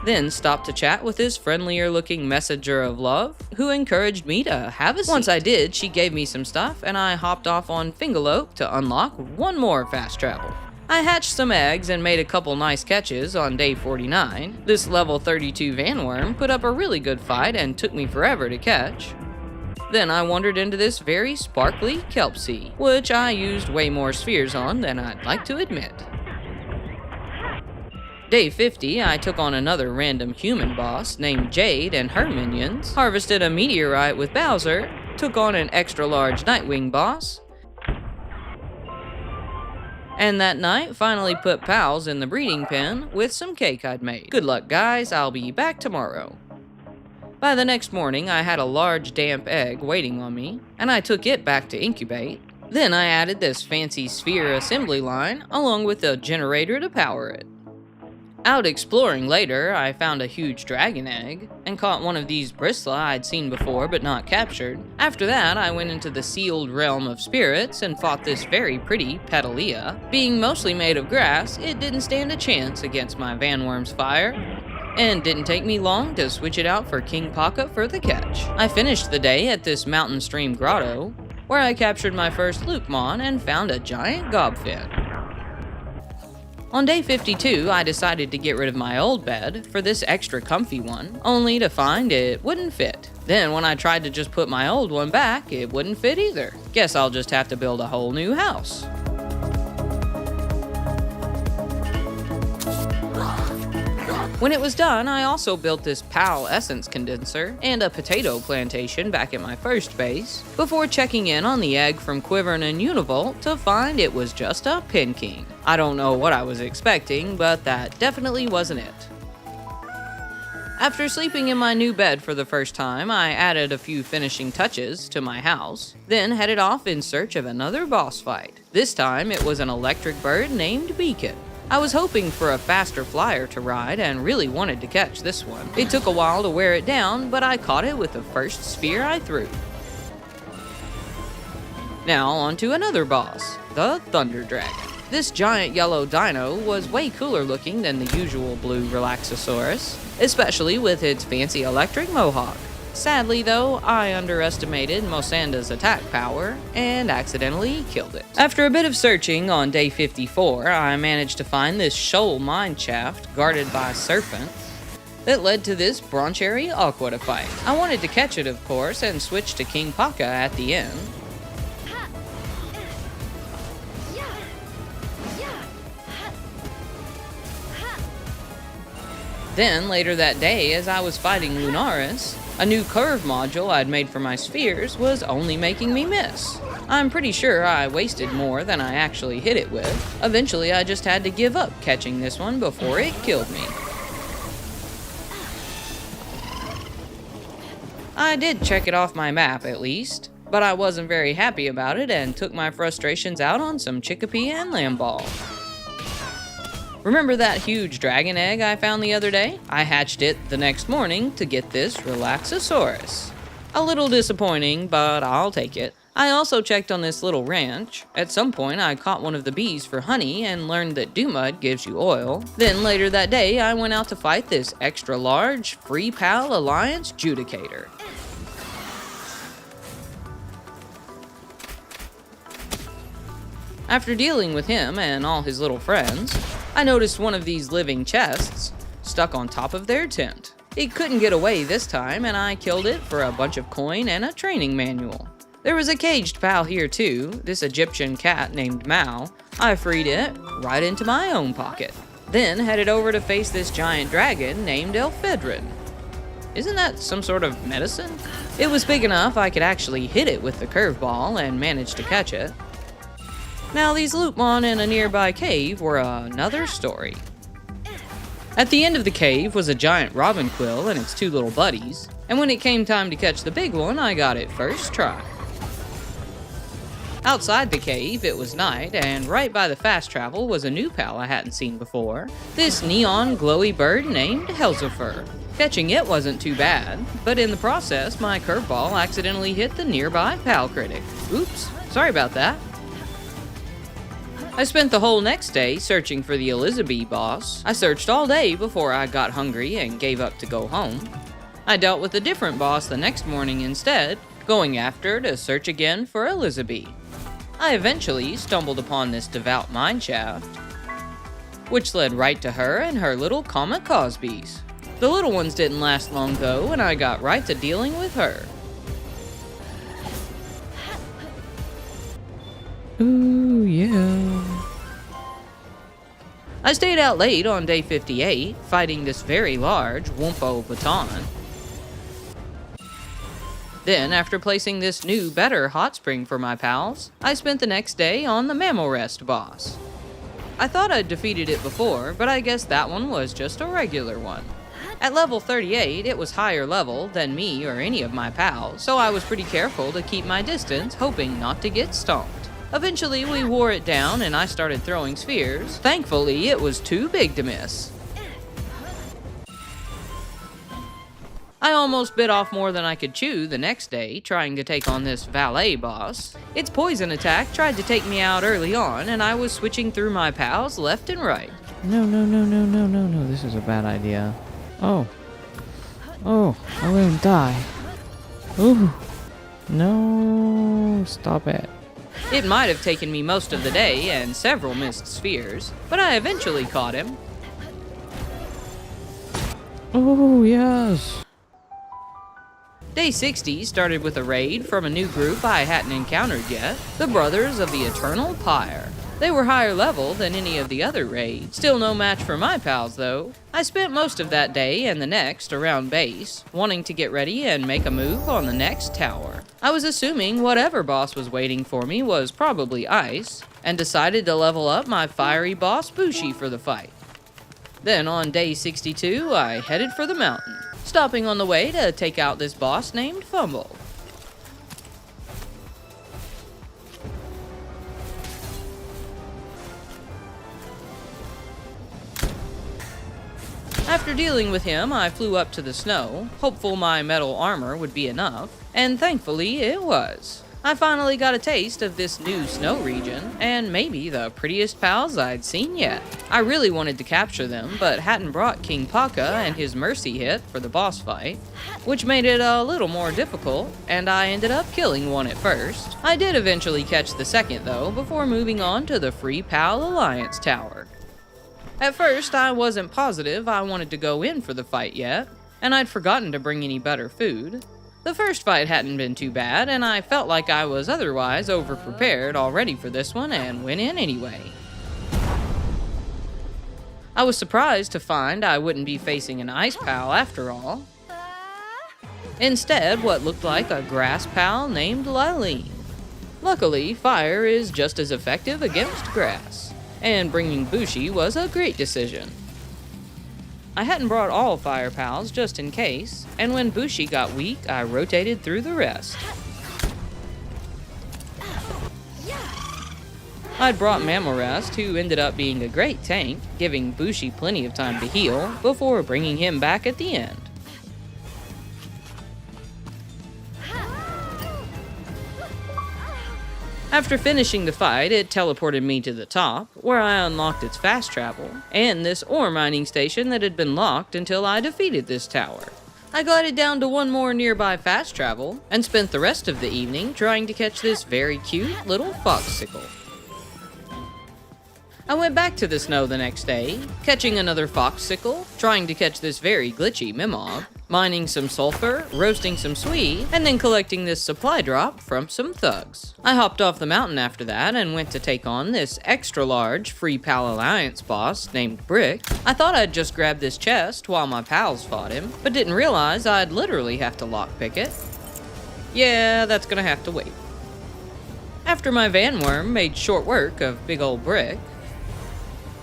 Then stopped to chat with his friendlier looking messenger of love, who encouraged me to have a seat. Once I did, she gave me some stuff, and I hopped off on Fingerlope to unlock one more fast travel. I hatched some eggs and made a couple nice catches on day 49. This level 32 Vanworm put up a really good fight and took me forever to catch. Then I wandered into this very sparkly kelp sea, which I used way more spheres on than I'd like to admit. Day 50, I took on another random human boss named Jade and her minions, harvested a meteorite with Bowser, took on an extra large Nightwing boss, and that night finally put pals in the breeding pen with some cake I'd made. Good luck guys, I'll be back tomorrow. By the next morning, I had a large damp egg waiting on me, and I took it back to incubate. Then I added this fancy sphere assembly line, along with a generator to power it. Out exploring later, I found a huge dragon egg, and caught one of these Bristla I'd seen before but not captured. After that, I went into the sealed realm of spirits and fought this very pretty Petalea. Being mostly made of grass, it didn't stand a chance against my Vanworm's fire, and didn't take me long to switch it out for King Paka for the catch. I finished the day at this mountain stream grotto, where I captured my first Loopmon and found a giant gobfin. On day 52, I decided to get rid of my old bed for this extra comfy one, only to find it wouldn't fit. Then when I tried to just put my old one back, it wouldn't fit either. Guess I'll just have to build a whole new house. When it was done, I also built this PAL essence condenser and a potato plantation back at my first base, before checking in on the egg from Quiverin and Univolt to find it was just a Pin King. I don't know what I was expecting, but that definitely wasn't it. After sleeping in my new bed for the first time, I added a few finishing touches to my house, then headed off in search of another boss fight. This time it was an electric bird named Beacon. I was hoping for a faster flyer to ride and really wanted to catch this one. It took a while to wear it down, but I caught it with the first spear I threw. Now on to another boss, the Thunder Dragon. This giant yellow dino was way cooler looking than the usual blue Relaxosaurus, especially with its fancy electric mohawk. Sadly though, I underestimated Mosanda's attack power and accidentally killed it. After a bit of searching on day 54, I managed to find this shoal mine shaft guarded by serpents that led to this Broncherry Aqua to fight. I wanted to catch it of course and switch to King Paka at the end. Then later that day, as I was fighting Lunaris, a new curve module I'd made for my spheres was only making me miss. I'm pretty sure I wasted more than I actually hit it with. Eventually I just had to give up catching this one before it killed me. I did check it off my map at least, but I wasn't very happy about it and took my frustrations out on some Chickapee and Lamball. Remember that huge dragon egg I found the other day? I hatched it the next morning to get this Relaxosaurus. A little disappointing, but I'll take it. I also checked on this little ranch. At some point, I caught one of the bees for honey and learned that dew mud gives you oil. Then later that day, I went out to fight this extra large Free Pal Alliance Judicator. After dealing with him and all his little friends, I noticed one of these living chests stuck on top of their tent. It couldn't get away this time, and I killed it for a bunch of coin and a training manual. There was a caged pal here too, this Egyptian cat named Mao. I freed it right into my own pocket. Then headed over to face this giant dragon named Elphedrin. Isn't that some sort of medicine? It was big enough I could actually hit it with the curveball and managed to catch it. Now these Loopmon in a nearby cave were another story. At the end of the cave was a giant robin quill and its two little buddies, And when it came time to catch the big one, I got it first try. Outside the cave, it was night, and right by the fast travel was a new pal I hadn't seen before. This neon glowy bird named Helsifer. Catching it wasn't too bad, but in the process, my curveball accidentally hit the nearby pal critic. Oops, sorry about that. I spent the whole next day searching for the Elizabeth boss. I searched all day before I got hungry and gave up to go home. I dealt with a different boss the next morning instead, going after to search again for Elizabeth. I eventually stumbled upon this devout mineshaft, which led right to her and her little comic Cosbys. The little ones didn't last long though, and I got right to dealing with her. Ooh, yeah. I stayed out late on day 58, fighting this very large Wumpo baton. Then, after placing this new, better hot spring for my pals, I spent the next day on the Mammal Rest boss. I thought I'd defeated it before, but I guess that one was just a regular one. At level 38, it was higher level than me or any of my pals, so I was pretty careful to keep my distance, hoping not to get stomped. Eventually, we wore it down and I started throwing spheres. Thankfully, it was too big to miss. I almost bit off more than I could chew the next day, trying to take on this valet boss. Its poison attack tried to take me out early on, and I was switching through my pals left and right. No, this is a bad idea. Oh, I'll let him die. Ooh, no, stop it. It might have taken me most of the day and several missed spheres, but I eventually caught him. Oh, yes. Day 60 started with a raid from a new group I hadn't encountered yet, the Brothers of the Eternal Pyre. They were higher level than any of the other raids, still no match for my pals though. I spent most of that day and the next around base, wanting to get ready and make a move on the next tower. I was assuming whatever boss was waiting for me was probably ice, and decided to level up my fiery boss Bushi for the fight. Then on day 62, I headed for the mountain, stopping on the way to take out this boss named Fumble. After dealing with him, I flew up to the snow, hopeful my metal armor would be enough, and thankfully it was. I finally got a taste of this new snow region, and maybe the prettiest pals I'd seen yet. I really wanted to capture them, but hadn't brought King Paka and his mercy hit for the boss fight, which made it a little more difficult, and I ended up killing one at first. I did eventually catch the second though, before moving on to the Free Pal Alliance Tower. At first, I wasn't positive I wanted to go in for the fight yet, and I'd forgotten to bring any better food. The first fight hadn't been too bad, and I felt like I was otherwise over-prepared already for this one and went in anyway. I was surprised to find I wouldn't be facing an ice pal after all. Instead, what looked like a grass pal named Lilene. Luckily, fire is just as effective against grass, and bringing Bushi was a great decision. I hadn't brought all fire pals just in case, and when Bushi got weak, I rotated through the rest. I'd brought Mammal Rest, who ended up being a great tank, giving Bushi plenty of time to heal before bringing him back at the end. After finishing the fight, it teleported me to the top, where I unlocked its fast travel, and this ore mining station that had been locked until I defeated this tower. I glided down to one more nearby fast travel, and spent the rest of the evening trying to catch this very cute little foxsicle. I went back to the snow the next day, catching another foxsicle, trying to catch this very glitchy Mimob, mining some sulfur, roasting some sweet, and then collecting this supply drop from some thugs. I hopped off the mountain after that and went to take on this extra large Free Pal Alliance boss named Brick. I thought I'd just grab this chest while my pals fought him, but didn't realize I'd literally have to lockpick it. Yeah, that's gonna have to wait. After my Vanworm made short work of big old Brick,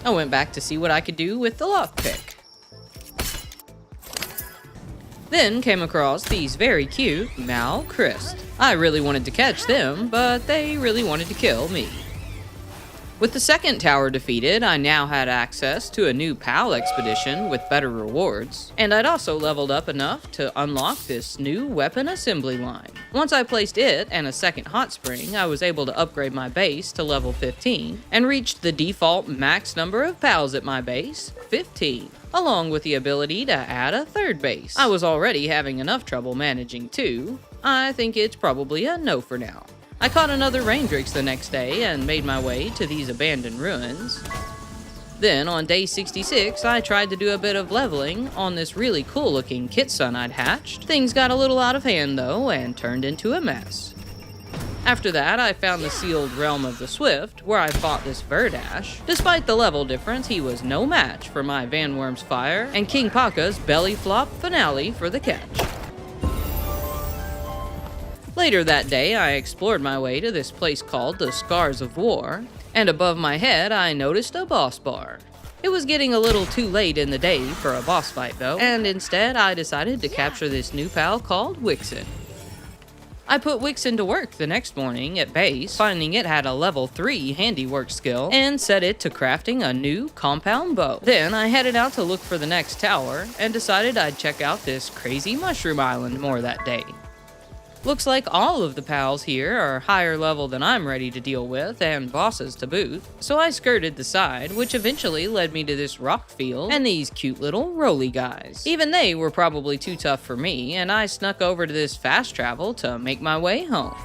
I went back to see what I could do with the lockpick. Then came across these very cute Malcryst. I really wanted to catch them, but they really wanted to kill me. With the second tower defeated, I now had access to a new PAL expedition with better rewards, and I'd also leveled up enough to unlock this new weapon assembly line. Once I placed it and a second hot spring, I was able to upgrade my base to level 15 and reached the default max number of PALs at my base, 15, along with the ability to add a third base. I was already having enough trouble managing two. I think it's probably a no for now. I caught another Raindrix the next day and made my way to these abandoned ruins. Then, on day 66, I tried to do a bit of leveling on this really cool looking Kitsun I'd hatched. Things got a little out of hand though, and turned into a mess. After that, I found the sealed realm of the Swift, where I fought this Verdash. Despite the level difference, he was no match for my Vanworm's Fire and King Paka's Belly Flop finale for the catch. Later that day, I explored my way to this place called the Scars of War, and above my head I noticed a boss bar. It was getting a little too late in the day for a boss fight though, and instead I decided to capture this new pal called Wixen. I put Wixen to work the next morning at base, finding it had a level 3 handiwork skill, and set it to crafting a new compound bow. Then I headed out to look for the next tower, and decided I'd check out this crazy mushroom island more that day. Looks like all of the pals here are higher level than I'm ready to deal with, and bosses to boot, so I skirted the side, which eventually led me to this rock field and these cute little roly guys. Even they were probably too tough for me, and I snuck over to this fast travel to make my way home.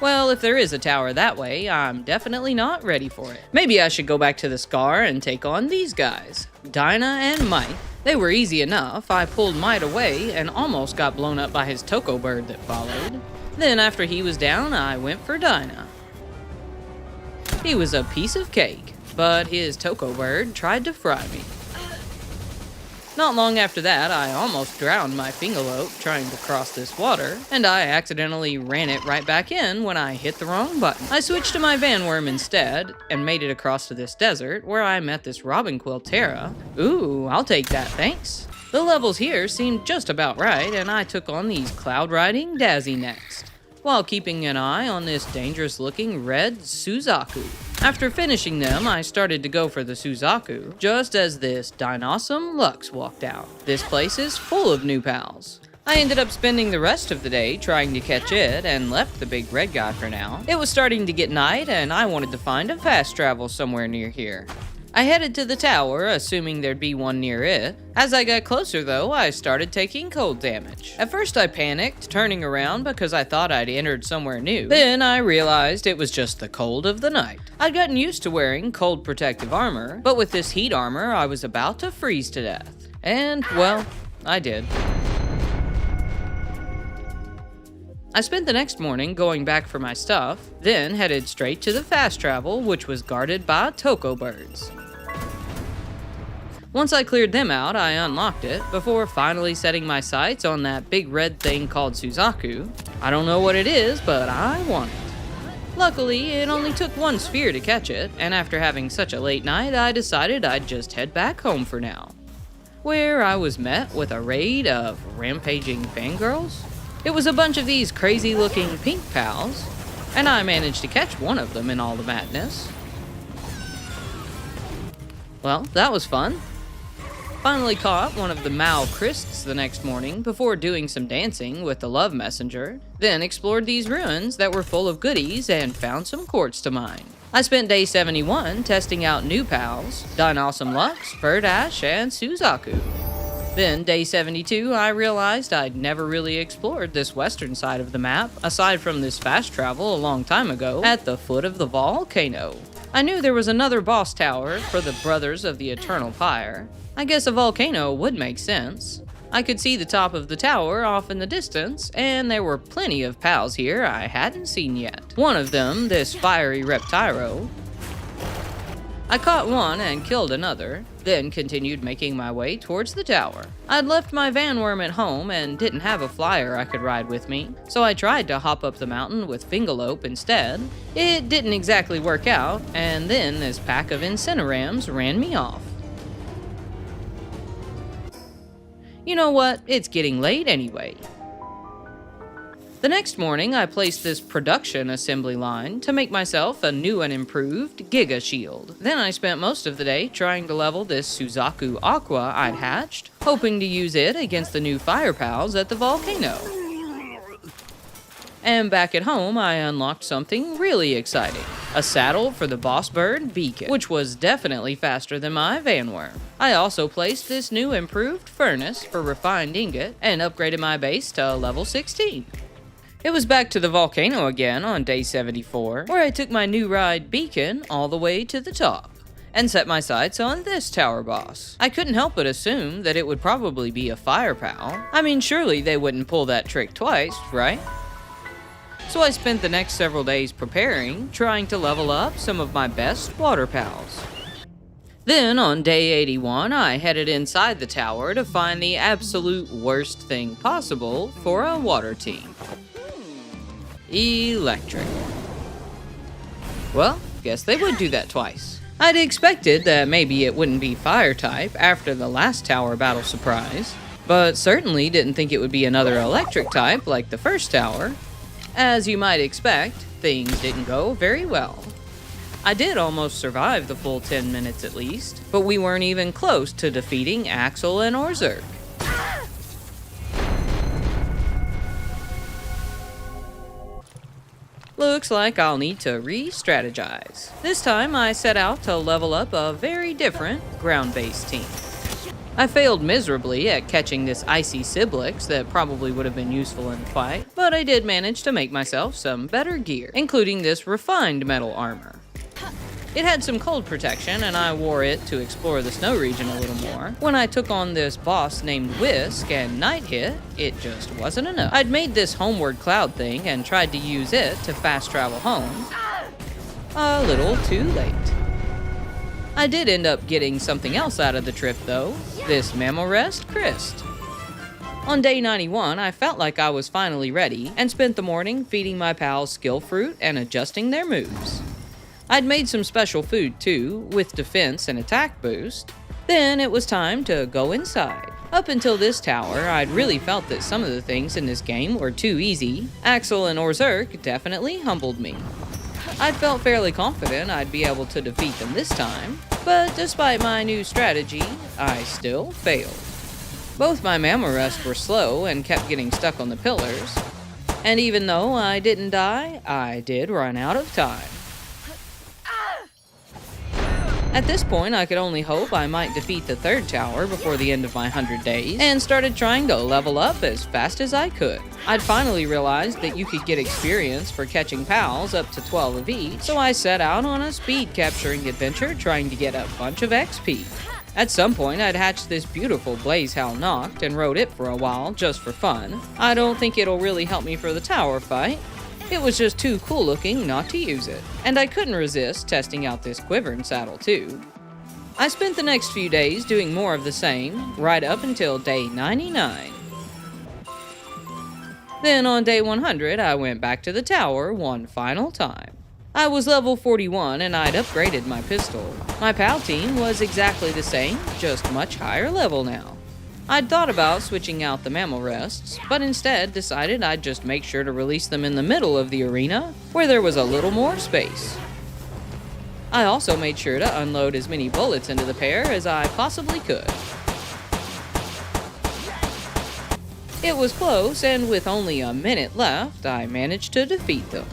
Well, if there is a tower that way, I'm definitely not ready for it. Maybe I should go back to the Scar and take on these guys, Dinah and Mike. They were easy enough. I pulled Might away and almost got blown up by his Toko bird that followed. Then after he was down, I went for Dinah. He was a piece of cake, but his Toko bird tried to fry me. Not long after that, I almost drowned my Fingalope trying to cross this water, and I accidentally ran it right back in when I hit the wrong button. I switched to my Vanworm instead, and made it across to this desert, where I met this Robinquill Terra. Ooh, I'll take that, thanks. The levels here seemed just about right, and I took on these Cloud Riding Dazzy next, while keeping an eye on this dangerous-looking red Suzaku. After finishing them, I started to go for the Suzaku, just as this Dinosum Lux walked out. This place is full of new pals. I ended up spending the rest of the day trying to catch it, and left the big red guy for now. It was starting to get night, and I wanted to find a fast travel somewhere near here. I headed to the tower, assuming there'd be one near it. As I got closer though, I started taking cold damage. At first I panicked, turning around because I thought I'd entered somewhere new. Then I realized it was just the cold of the night. I'd gotten used to wearing cold protective armor, but with this heat armor I was about to freeze to death. And, well, I did. I spent the next morning going back for my stuff, then headed straight to the fast travel, which was guarded by Toko birds. Once I cleared them out, I unlocked it, before finally setting my sights on that big red thing called Suzaku. I don't know what it is, but I want it. Luckily, it only took one sphere to catch it, and after having such a late night, I decided I'd just head back home for now, where I was met with a raid of rampaging fangirls. It was a bunch of these crazy-looking pink pals, and I managed to catch one of them in all the madness. Well, that was fun. Finally caught one of the Malcrysts the next morning before doing some dancing with the Love Messenger, then explored these ruins that were full of goodies and found some quartz to mine. I spent day 71 testing out new pals, Dinosum Lux, Verdash, and Suzaku. Then, day 72, I realized I'd never really explored this western side of the map, aside from this fast travel a long time ago, at the foot of the volcano. I knew there was another boss tower for the Brothers of the Eternal Fire. I guess a volcano would make sense. I could see the top of the tower off in the distance, and there were plenty of pals here I hadn't seen yet. One of them, this fiery Reptyro. I caught one and killed another, then continued making my way towards the tower. I'd left my Vanworm at home and didn't have a flyer I could ride with me, so I tried to hop up the mountain with Fingalope instead. It didn't exactly work out, and then this pack of Incinerams ran me off. You know what? It's getting late anyway. The next morning, I placed this production assembly line to make myself a new and improved Giga Shield. Then I spent most of the day trying to level this Suzaku Aqua I'd hatched, hoping to use it against the new fire pals at the volcano. And back at home, I unlocked something really exciting. A saddle for the Boss Bird Beacon, which was definitely faster than my Vanworm. I also placed this new improved furnace for refined ingot and upgraded my base to level 16. It was back to the volcano again on day 74, where I took my new ride Beacon all the way to the top and set my sights on this tower boss. I couldn't help but assume that it would probably be a fire pal. I mean, surely they wouldn't pull that trick twice, right? So I spent the next several days preparing, trying to level up some of my best water pals. Then, on day 81, I headed inside the tower to find the absolute worst thing possible for a water team. Electric. Well, guess they would do that twice. I'd expected that maybe it wouldn't be fire type after the last tower battle surprise, but certainly didn't think it would be another electric type like the first tower. As you might expect, things didn't go very well. I did almost survive the full 10 minutes at least, but we weren't even close to defeating Axel and Orzerk. Looks like I'll need to re-strategize. This time I set out to level up a very different ground-based team. I failed miserably at catching this icy Siblix that probably would have been useful in the fight, but I did manage to make myself some better gear, including this refined metal armor. It had some cold protection, and I wore it to explore the snow region a little more. When I took on this boss named Whisk and Night hit, it just wasn't enough. I'd made this homeward cloud thing and tried to use it to fast travel home. A little too late. I did end up getting something else out of the trip though, this Mamorest Christ. On day 91, I felt like I was finally ready and spent the morning feeding my pals skill fruit and adjusting their moves. I'd made some special food too, with defense and attack boost. Then it was time to go inside. Up until this tower, I'd really felt that some of the things in this game were too easy. Axel and Orzerk definitely humbled me. I'd felt fairly confident I'd be able to defeat them this time, but despite my new strategy, I still failed. Both my Mamorest were slow and kept getting stuck on the pillars, and even though I didn't die, I did run out of time. At this point, I could only hope I might defeat the third tower before the end of my 100 days, and started trying to level up as fast as I could. I'd finally realized that you could get experience for catching pals up to 12 of each, so I set out on a speed capturing adventure trying to get a bunch of XP. At some point, I'd hatched this beautiful Blazehowl Noct and rode it for a while just for fun. I don't think it'll really help me for the tower fight. It was just too cool looking not to use it, and I couldn't resist testing out this Quiverin saddle too. I spent the next few days doing more of the same, right up until day 99. Then on day 100, I went back to the tower one final time. I was level 41 and I'd upgraded my pistol. My PAL team was exactly the same, just much higher level now. I'd thought about switching out the Mamorests, but instead decided I'd just make sure to release them in the middle of the arena, where there was a little more space. I also made sure to unload as many bullets into the pair as I possibly could. It was close, and with only a minute left, I managed to defeat them.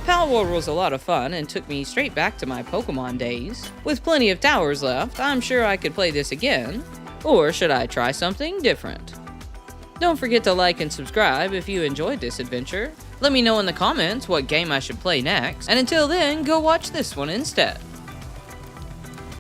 Palworld was a lot of fun and took me straight back to my Pokemon days. With plenty of towers left, I'm sure I could play this again. Or should I try something different? Don't forget to like and subscribe if you enjoyed this adventure. Let me know in the comments what game I should play next, and until then, go watch this one instead.